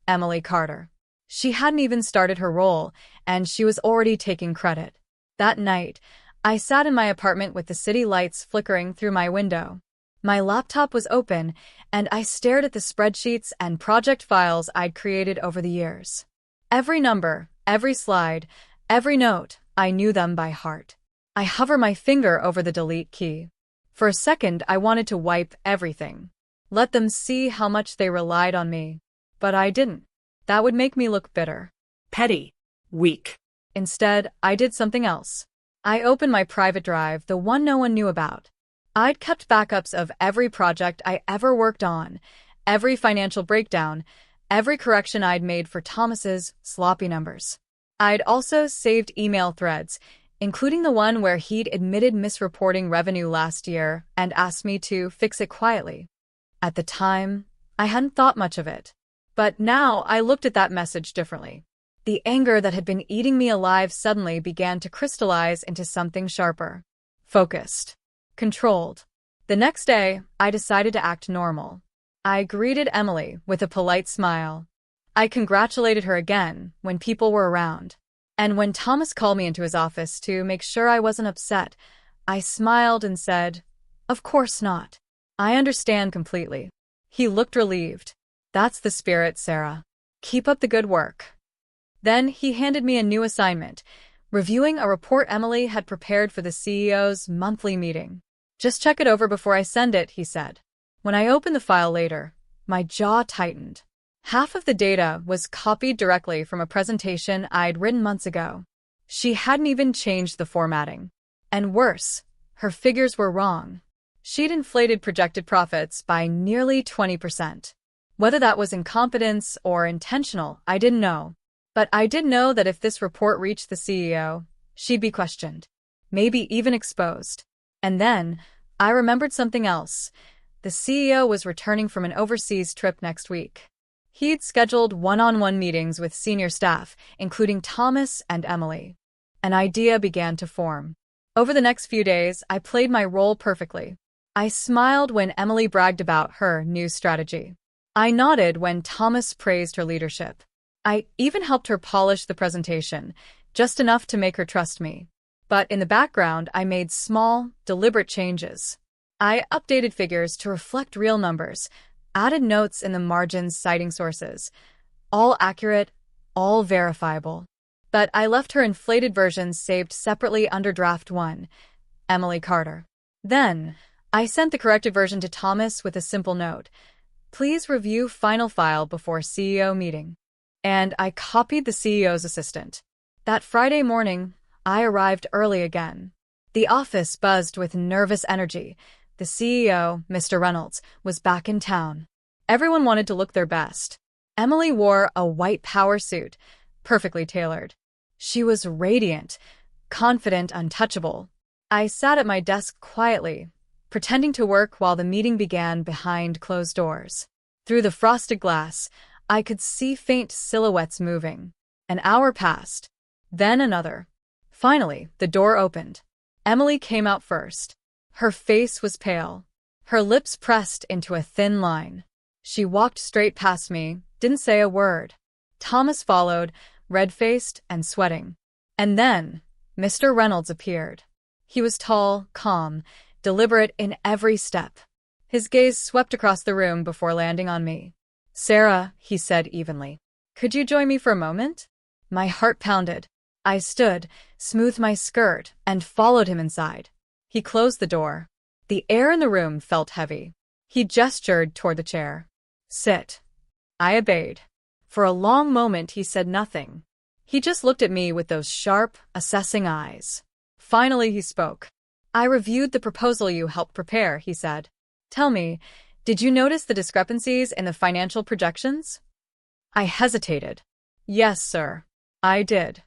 Emily Carter. She hadn't even started her role, and she was already taking credit. That night, I sat in my apartment with the city lights flickering through my window. My laptop was open, and I stared at the spreadsheets and project files I'd created over the years. Every number, every slide, every note, I knew them by heart. I hovered my finger over the delete key. For a second, I wanted to wipe everything. Let them see how much they relied on me. But I didn't. That would make me look bitter. Petty. Weak. Instead, I did something else. I opened my private drive, the one no one knew about. I'd kept backups of every project I ever worked on, every financial breakdown, every correction I'd made for Thomas's sloppy numbers. I'd also saved email threads, including the one where he'd admitted misreporting revenue last year and asked me to fix it quietly. At the time, I hadn't thought much of it. But now I looked at that message differently. The anger that had been eating me alive suddenly began to crystallize into something sharper. Focused. Controlled. The next day, I decided to act normal. I greeted Emily with a polite smile. I congratulated her again when people were around. And when Thomas called me into his office to make sure I wasn't upset, I smiled and said, "Of course not. I understand completely." He looked relieved. "That's the spirit, Sarah. Keep up the good work." Then he handed me a new assignment, reviewing a report Emily had prepared for the CEO's monthly meeting. "Just check it over before I send it," he said. When I opened the file later, my jaw tightened. Half of the data was copied directly from a presentation I'd written months ago. She hadn't even changed the formatting. And worse, her figures were wrong. She'd inflated projected profits by nearly 20%. Whether that was incompetence or intentional, I didn't know. But I did know that if this report reached the CEO, she'd be questioned, maybe even exposed. And then, I remembered something else. The CEO was returning from an overseas trip next week. He'd scheduled one-on-one meetings with senior staff, including Thomas and Emily. An idea began to form. Over the next few days, I played my role perfectly. I smiled when Emily bragged about her new strategy. I nodded when Thomas praised her leadership. I even helped her polish the presentation, just enough to make her trust me. But in the background, I made small, deliberate changes. I updated figures to reflect real numbers, added notes in the margins citing sources. All accurate, all verifiable. But I left her inflated versions saved separately under Draft 1, Emily Carter. Then, I sent the corrected version to Thomas with a simple note. "Please review final file before CEO meeting." And I copied the CEO's assistant. That Friday morning, I arrived early again. The office buzzed with nervous energy. The CEO, Mr. Reynolds, was back in town. Everyone wanted to look their best. Emily wore a white power suit, perfectly tailored. She was radiant, confident, untouchable. I sat at my desk quietly, pretending to work while the meeting began behind closed doors. Through the frosted glass, I could see faint silhouettes moving. An hour passed, then another. Finally, the door opened. Emily came out first. Her face was pale, her lips pressed into a thin line. She walked straight past me, didn't say a word. Thomas followed, red-faced and sweating. And then, Mr. Reynolds appeared. He was tall, calm, deliberate in every step. His gaze swept across the room before landing on me. "Sarah," he said evenly, "could you join me for a moment?" My heart pounded. I stood, smoothed my skirt, and followed him inside. He closed the door. The air in the room felt heavy. He gestured toward the chair. "Sit." I obeyed. For a long moment he said nothing. He just looked at me with those sharp, assessing eyes. Finally he spoke. "I reviewed the proposal you helped prepare," he said. "Tell me, did you notice the discrepancies in the financial projections?" I hesitated. "Yes, sir. I did."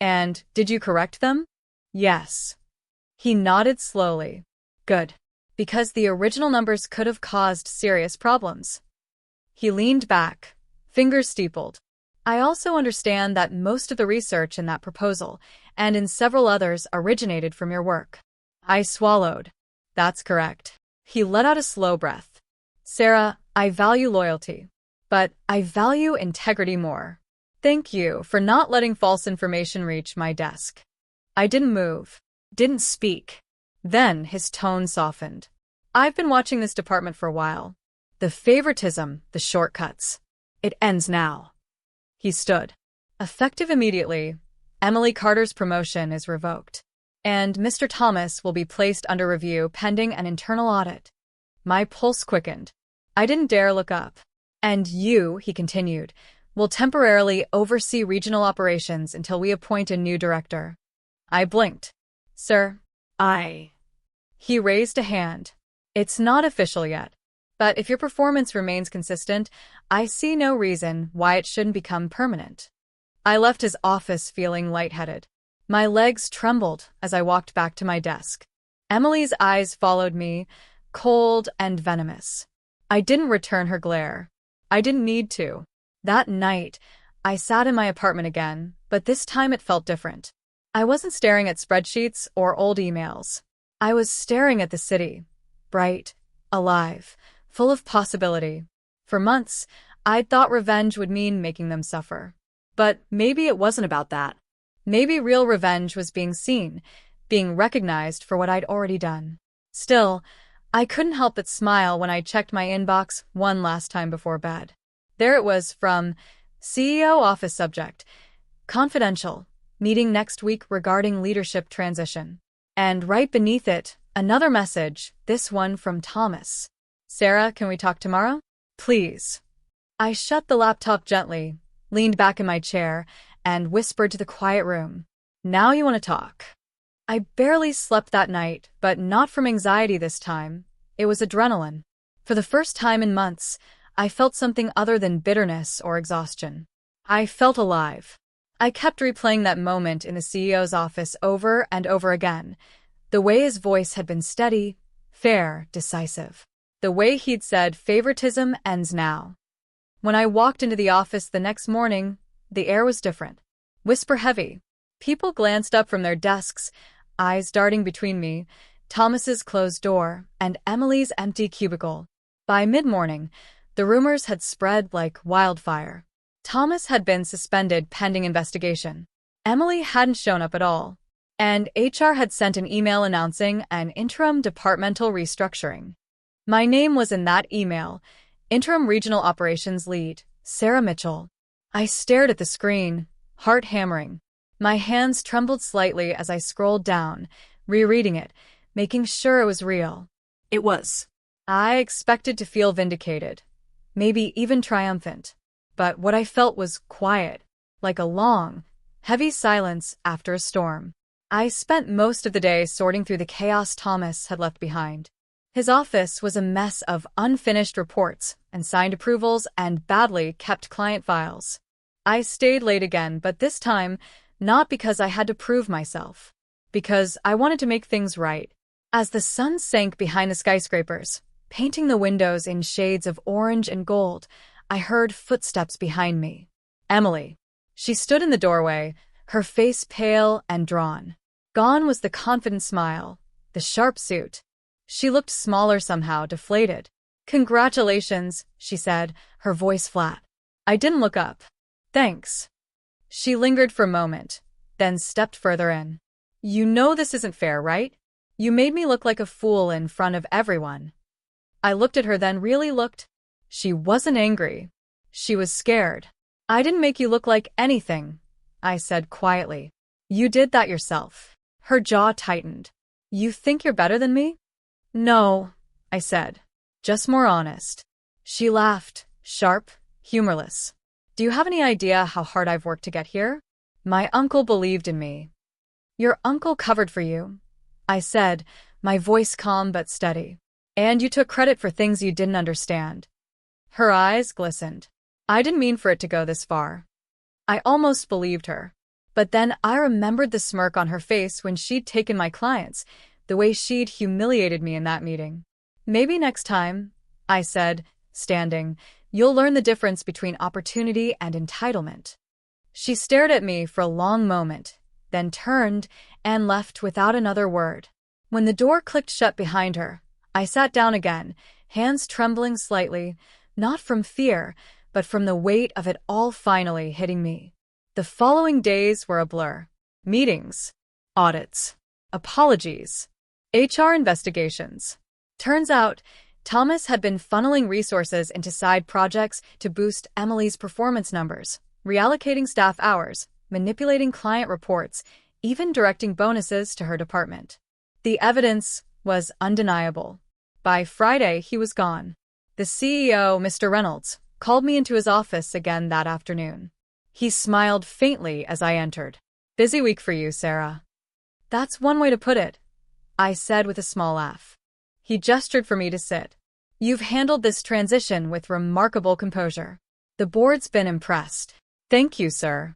"And did you correct them?" "Yes." He nodded slowly. "Good. Because the original numbers could have caused serious problems." He leaned back, fingers steepled. "I also understand that most of the research in that proposal, and in several others, originated from your work." I swallowed. "That's correct." He let out a slow breath. "Sarah, I value loyalty, but I value integrity more. Thank you for not letting false information reach my desk." I didn't move, didn't speak. Then his tone softened. "I've been watching this department for a while. The favoritism, the shortcuts. It ends now." He stood. "Effective immediately, Emily Carter's promotion is revoked, and Mr. Thomas will be placed under review pending an internal audit." My pulse quickened. I didn't dare look up. "And you," he continued, "will temporarily oversee regional operations until we appoint a new director." I blinked. "Sir, He raised a hand. "It's not official yet. But if your performance remains consistent, I see no reason why it shouldn't become permanent." I left his office feeling lightheaded. My legs trembled as I walked back to my desk. Emily's eyes followed me, cold and venomous. I didn't return her glare. I didn't need to. That night, I sat in my apartment again, but this time it felt different. I wasn't staring at spreadsheets or old emails. I was staring at the city, bright, alive, full of possibility. For months, I'd thought revenge would mean making them suffer. But maybe it wasn't about that. Maybe real revenge was being seen, being recognized for what I'd already done. Still, I couldn't help but smile when I checked my inbox one last time before bed. There it was from CEO Office Subject. Confidential. Meeting next week regarding leadership transition. And right beneath it, another message, this one from Thomas. Sarah, can we talk tomorrow? Please. I shut the laptop gently, leaned back in my chair, and whispered to the quiet room. Now you want to talk. I barely slept that night, but not from anxiety this time. It was adrenaline. For the first time in months, I felt something other than bitterness or exhaustion. I felt alive. I kept replaying that moment in the CEO's office over and over again. The way his voice had been steady, fair, decisive. The way he'd said, "Favoritism ends now." When I walked into the office the next morning, the air was different. Whisper heavy. People glanced up from their desks, eyes darting between me, Thomas's closed door, and Emily's empty cubicle. By mid-morning, the rumors had spread like wildfire. Thomas had been suspended pending investigation. Emily hadn't shown up at all. And HR had sent an email announcing an interim departmental restructuring. My name was in that email, Interim Regional Operations Lead, Sarah Mitchell. I stared at the screen, heart hammering. My hands trembled slightly as I scrolled down, rereading it, making sure it was real. It was. I expected to feel vindicated, maybe even triumphant. But what I felt was quiet, like a long, heavy silence after a storm. I spent most of the day sorting through the chaos Thomas had left behind. His office was a mess of unfinished reports and signed approvals and badly kept client files. I stayed late again, but this time, not because I had to prove myself, because I wanted to make things right. As the sun sank behind the skyscrapers, painting the windows in shades of orange and gold, I heard footsteps behind me. Emily. She stood in the doorway, her face pale and drawn. Gone was the confident smile, the sharp suit. She looked smaller somehow, deflated. "Congratulations," she said, her voice flat. I didn't look up. "Thanks." She lingered for a moment, then stepped further in. "You know this isn't fair, right? You made me look like a fool in front of everyone." I looked at her, then really looked. She wasn't angry. She was scared. "I didn't make you look like anything," I said quietly. "You did that yourself." Her jaw tightened. "You think you're better than me?" "No," I said. "Just more honest." She laughed, sharp, humorless. "Do you have any idea how hard I've worked to get here? My uncle believed in me." "Your uncle covered for you," I said, my voice calm but steady. "And you took credit for things you didn't understand." Her eyes glistened. I didn't mean for it to go this far. I almost believed her. But then I remembered the smirk on her face when she'd taken my clients, the way she'd humiliated me in that meeting. "Maybe next time," I said, standing, "you'll learn the difference between opportunity and entitlement." She stared at me for a long moment, then turned and left without another word. When the door clicked shut behind her, I sat down again, hands trembling slightly, not from fear, but from the weight of it all finally hitting me. The following days were a blur. Meetings, audits, apologies, HR investigations. Turns out, Thomas had been funneling resources into side projects to boost Emily's performance numbers, reallocating staff hours, manipulating client reports, even directing bonuses to her department. The evidence was undeniable. By Friday, he was gone. The CEO, Mr. Reynolds, called me into his office again that afternoon. He smiled faintly as I entered. "Busy week for you, Sarah." "That's one way to put it," I said with a small laugh. He gestured for me to sit. "You've handled this transition with remarkable composure. The board's been impressed." "Thank you, sir."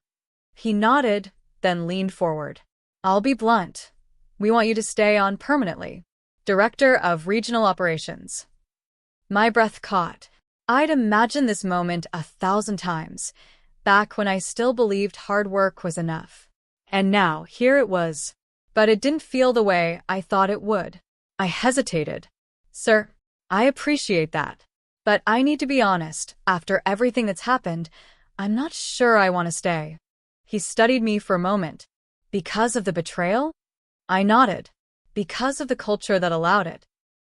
He nodded, then leaned forward. "I'll be blunt. We want you to stay on permanently. Director of Regional Operations." My breath caught. I'd imagined this moment 1,000 times, back when I still believed hard work was enough. And now, here it was. But it didn't feel the way I thought it would. I hesitated. "Sir, I appreciate that. But I need to be honest, after everything that's happened, I'm not sure I want to stay." He studied me for a moment. "Because of the betrayal?" I nodded. "Because of the culture that allowed it."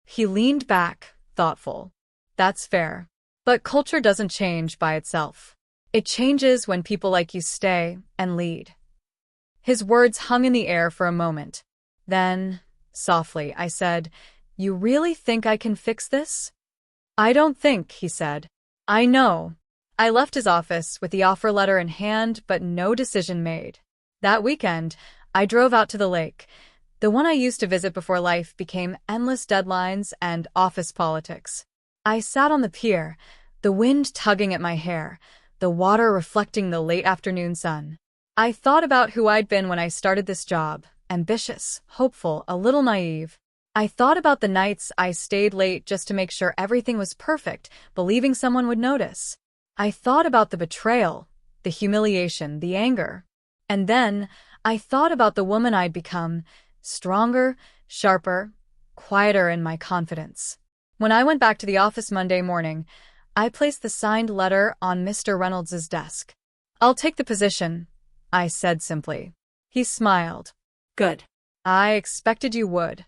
He leaned back, thoughtful. "That's fair. But culture doesn't change by itself. It changes when people like you stay and lead." His words hung in the air for a moment. Then, softly, I said, "You really think I can fix this?" "I don't think," he said. "I know." I left his office with the offer letter in hand, but no decision made. That weekend, I drove out to the lake. The one I used to visit before life became endless deadlines and office politics. I sat on the pier, the wind tugging at my hair, the water reflecting the late afternoon sun. I thought about who I'd been when I started this job, ambitious, hopeful, a little naive. I thought about the nights I stayed late just to make sure everything was perfect, believing someone would notice. I thought about the betrayal, the humiliation, the anger. And then, I thought about the woman I'd become, stronger, sharper, quieter in my confidence. When I went back to the office Monday morning, I placed the signed letter on Mr. Reynolds's desk. "I'll take the position," I said simply. He smiled. Good. "I expected you would."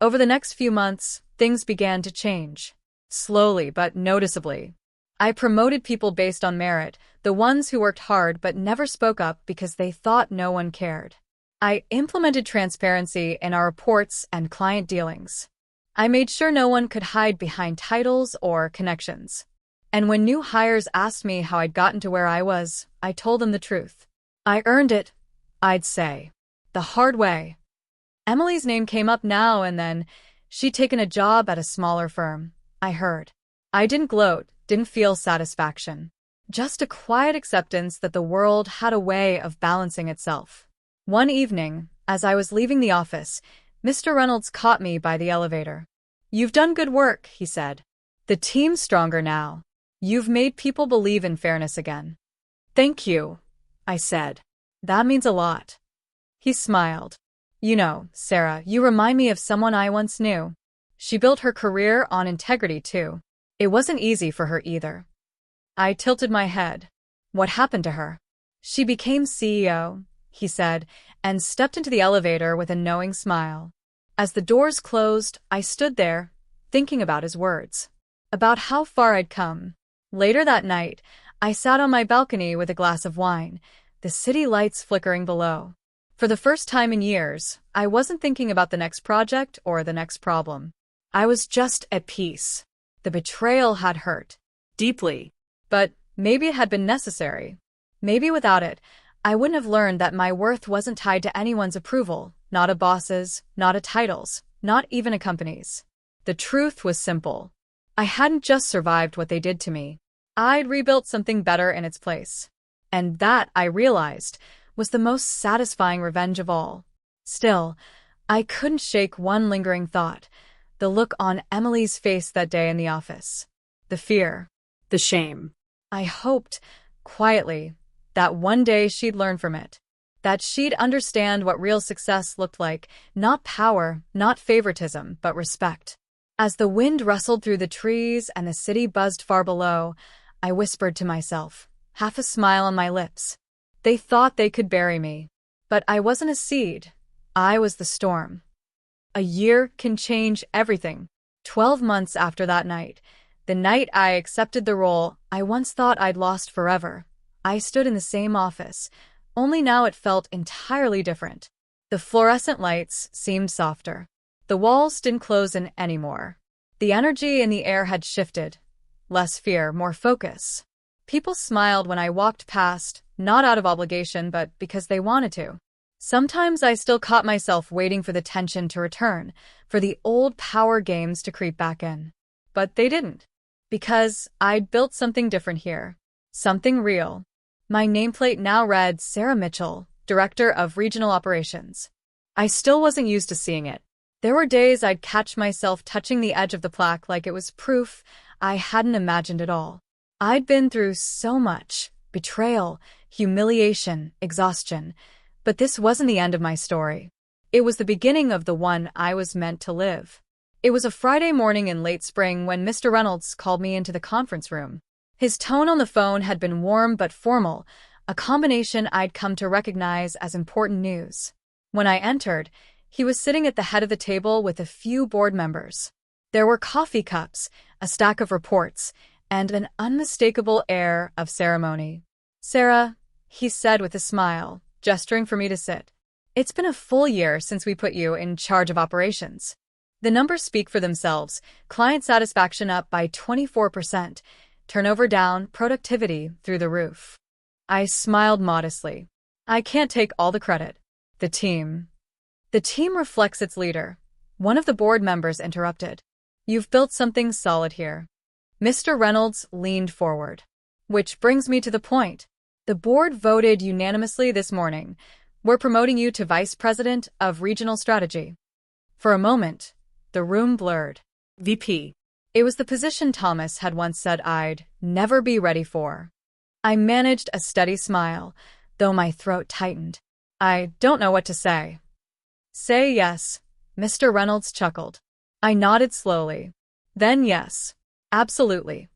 Over the next few months, things began to change. Slowly but noticeably. I promoted people based on merit, the ones who worked hard but never spoke up because they thought no one cared. I implemented transparency in our reports and client dealings. I made sure no one could hide behind titles or connections. And when new hires asked me how I'd gotten to where I was, I told them the truth. I earned it, I'd say. The hard way. Emily's name came up now and then. She'd taken a job at a smaller firm, I heard. I didn't gloat, didn't feel satisfaction. Just a quiet acceptance that the world had a way of balancing itself. One evening, as I was leaving the office, Mr. Reynolds caught me by the elevator. "You've done good work," he said. "The team's stronger now. You've made people believe in fairness again." "Thank you," I said. "That means a lot." He smiled. "You know, Sarah, you remind me of someone I once knew. She built her career on integrity, too. It wasn't easy for her either." I tilted my head. "What happened to her?" "She became CEO," he said, and stepped into the elevator with a knowing smile. As the doors closed, I stood there, thinking about his words. About how far I'd come. Later that night, I sat on my balcony with a glass of wine, the city lights flickering below. For the first time in years, I wasn't thinking about the next project or the next problem. I was just at peace. The betrayal had hurt. Deeply. But maybe it had been necessary. Maybe without it, I wouldn't have learned that my worth wasn't tied to anyone's approval, not a boss's, not a title's, not even a company's. The truth was simple. I hadn't just survived what they did to me. I'd rebuilt something better in its place. And that, I realized, was the most satisfying revenge of all. Still, I couldn't shake one lingering thought. The look on Emily's face that day in the office. The fear. The shame. I hoped, quietly, that one day she'd learn from it. That she'd understand what real success looked like, not power, not favoritism, but respect. As the wind rustled through the trees and the city buzzed far below, I whispered to myself, half a smile on my lips. They thought they could bury me. But I wasn't a seed. I was the storm. A year can change everything. 12 months after that night, the night I accepted the role I once thought I'd lost forever, I stood in the same office, only now it felt entirely different. The fluorescent lights seemed softer. The walls didn't close in anymore. The energy in the air had shifted. Less fear, more focus. People smiled when I walked past, not out of obligation, but because they wanted to. Sometimes I still caught myself waiting for the tension to return, for the old power games to creep back in. But they didn't. Because I'd built something different here. Something real. My nameplate now read Sarah Mitchell, Director of Regional Operations. I still wasn't used to seeing it. There were days I'd catch myself touching the edge of the plaque like it was proof I hadn't imagined it all. I'd been through so much. Betrayal, humiliation, exhaustion. But this wasn't the end of my story. It was the beginning of the one I was meant to live. It was a Friday morning in late spring when Mr. Reynolds called me into the conference room. His tone on the phone had been warm but formal, a combination I'd come to recognize as important news. When I entered, he was sitting at the head of the table with a few board members. There were coffee cups, a stack of reports, and an unmistakable air of ceremony. "Sarah," he said with a smile, gesturing for me to sit. It's been a full year since we put you in charge of operations. The numbers speak for themselves. Client satisfaction up by 24%, turnover down, productivity through the roof. I smiled modestly. I can't take all the credit. The team. The team reflects its leader. One of the board members interrupted. You've built something solid here. Mr. Reynolds leaned forward. Which brings me to the point. The board voted unanimously this morning. We're promoting you to Vice President of Regional Strategy. For a moment, the room blurred. VP. It was the position Thomas had once said I'd never be ready for. I managed a steady smile, though my throat tightened. I don't know what to say. Say yes, Mr. Reynolds chuckled. I nodded slowly. Then yes, absolutely.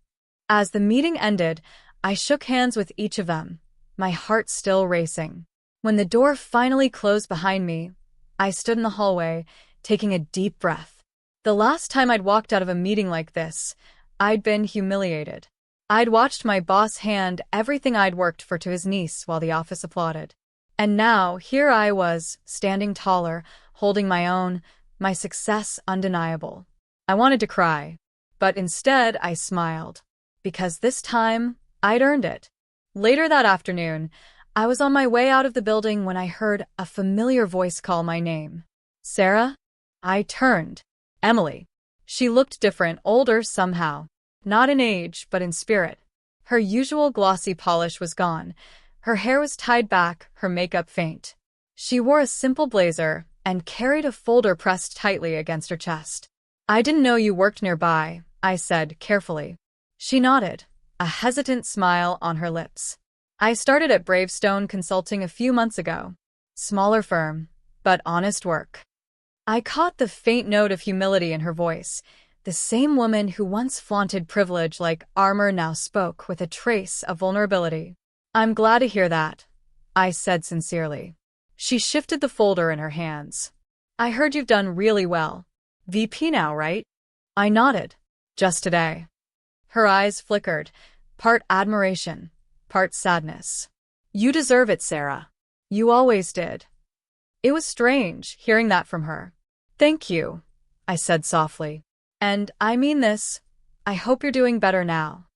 As the meeting ended, I shook hands with each of them, my heart still racing. When the door finally closed behind me, I stood in the hallway, taking a deep breath. The last time I'd walked out of a meeting like this, I'd been humiliated. I'd watched my boss hand everything I'd worked for to his niece while the office applauded. And now, here I was, standing taller, holding my own, my success undeniable. I wanted to cry, but instead I smiled, because this time, I'd earned it. Later that afternoon, I was on my way out of the building when I heard a familiar voice call my name. Sarah? I turned. Emily. She looked different, older somehow. Not in age, but in spirit. Her usual glossy polish was gone. Her hair was tied back, her makeup faint. She wore a simple blazer and carried a folder pressed tightly against her chest. I didn't know you worked nearby, I said carefully. She nodded, a hesitant smile on her lips. I started at Bravestone Consulting a few months ago. Smaller firm, but honest work. I caught the faint note of humility in her voice. The same woman who once flaunted privilege like armor now spoke with a trace of vulnerability. I'm glad to hear that, I said sincerely. She shifted the folder in her hands. I heard you've done really well. VP now, right? I nodded. Just today. Her eyes flickered, part admiration, part sadness. You deserve it, Sarah. You always did. It was strange hearing that from her. Thank you, I said softly. And I mean this, I hope you're doing better now.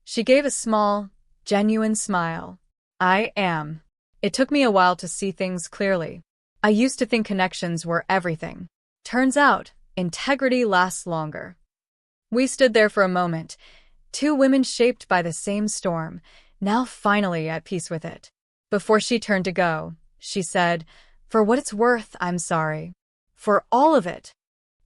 She gave a small, genuine smile. I am. It took me a while to see things clearly. I used to think connections were everything. Turns out, integrity lasts longer. We stood there for a moment, two women shaped by the same storm, now finally at peace with it. Before she turned to go, she said, For what it's worth, I'm sorry. For all of it.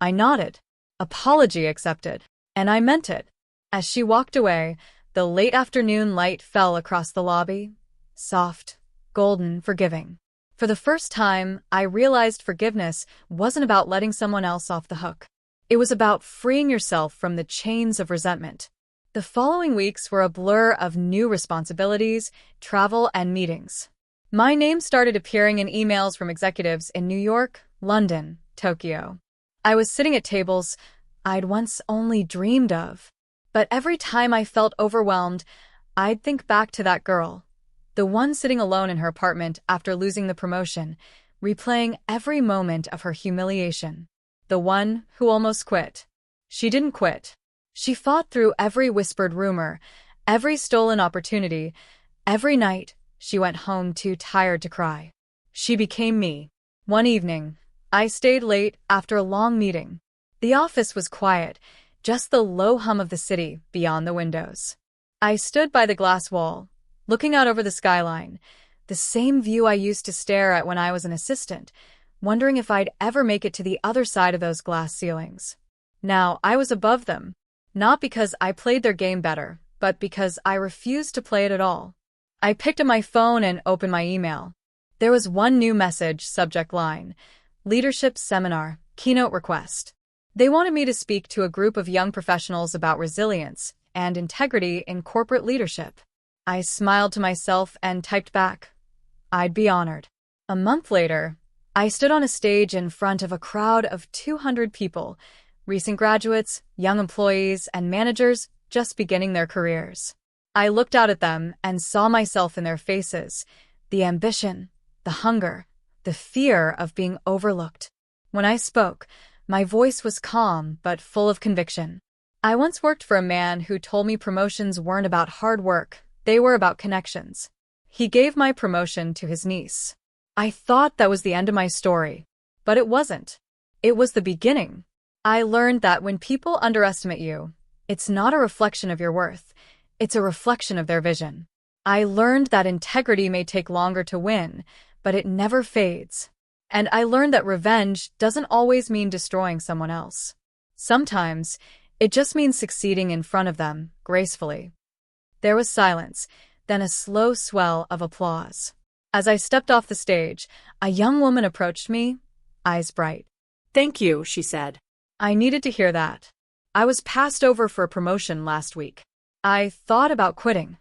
I nodded. Apology accepted. And I meant it. As she walked away, the late afternoon light fell across the lobby. Soft, golden, forgiving. For the first time, I realized forgiveness wasn't about letting someone else off the hook. It was about freeing yourself from the chains of resentment. The following weeks were a blur of new responsibilities, travel, and meetings. My name started appearing in emails from executives in New York, London, Tokyo. I was sitting at tables I'd once only dreamed of. But every time I felt overwhelmed, I'd think back to that girl, the one sitting alone in her apartment after losing the promotion, replaying every moment of her humiliation. The one who almost quit. She didn't quit. She fought through every whispered rumor, every stolen opportunity. Every night, she went home too tired to cry. She became me. One evening, I stayed late after a long meeting. The office was quiet, just the low hum of the city beyond the windows. I stood by the glass wall, looking out over the skyline, the same view I used to stare at when I was an assistant, wondering if I'd ever make it to the other side of those glass ceilings. Now I was above them, not because I played their game better, but because I refused to play it at all. I picked up my phone and opened my email. There was one new message, subject line, Leadership Seminar, Keynote Request. They wanted me to speak to a group of young professionals about resilience and integrity in corporate leadership. I smiled to myself and typed back, I'd be honored. A month later, I stood on a stage in front of a crowd of 200 people, recent graduates, young employees, and managers just beginning their careers. I looked out at them and saw myself in their faces, the ambition, the hunger, the fear of being overlooked. When I spoke, my voice was calm but full of conviction. I once worked for a man who told me promotions weren't about hard work, they were about connections. He gave my promotion to his niece. I thought that was the end of my story, but it wasn't. It was the beginning. I learned that when people underestimate you, it's not a reflection of your worth, it's a reflection of their vision. I learned that integrity may take longer to win, but it never fades. And I learned that revenge doesn't always mean destroying someone else. Sometimes, it just means succeeding in front of them, gracefully. There was silence, then a slow swell of applause. As I stepped off the stage, a young woman approached me, eyes bright. "Thank you," she said. I needed to hear that. I was passed over for a promotion last week. I thought about quitting.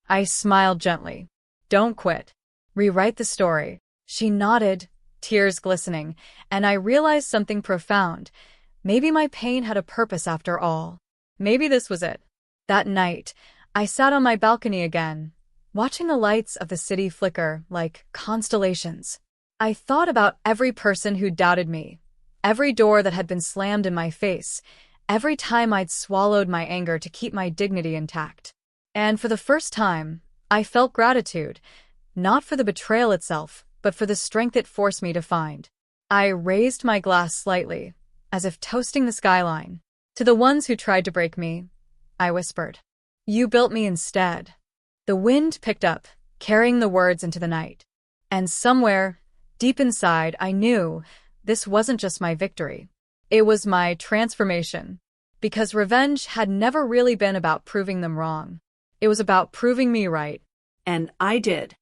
I smiled gently. "Don't quit. Rewrite the story." She nodded, tears glistening, and I realized something profound. Maybe my pain had a purpose after all. Maybe this was it. That night, I sat on my balcony again, watching the lights of the city flicker like constellations. I thought about every person who doubted me, every door that had been slammed in my face, every time I'd swallowed my anger to keep my dignity intact. And for the first time, I felt gratitude, not for the betrayal itself, but for the strength it forced me to find. I raised my glass slightly, as if toasting the skyline. To the ones who tried to break me, I whispered, "You built me instead." The wind picked up, carrying the words into the night. And somewhere, deep inside, I knew this wasn't just my victory. It was my transformation. Because revenge had never really been about proving them wrong. It was about proving me right. And I did.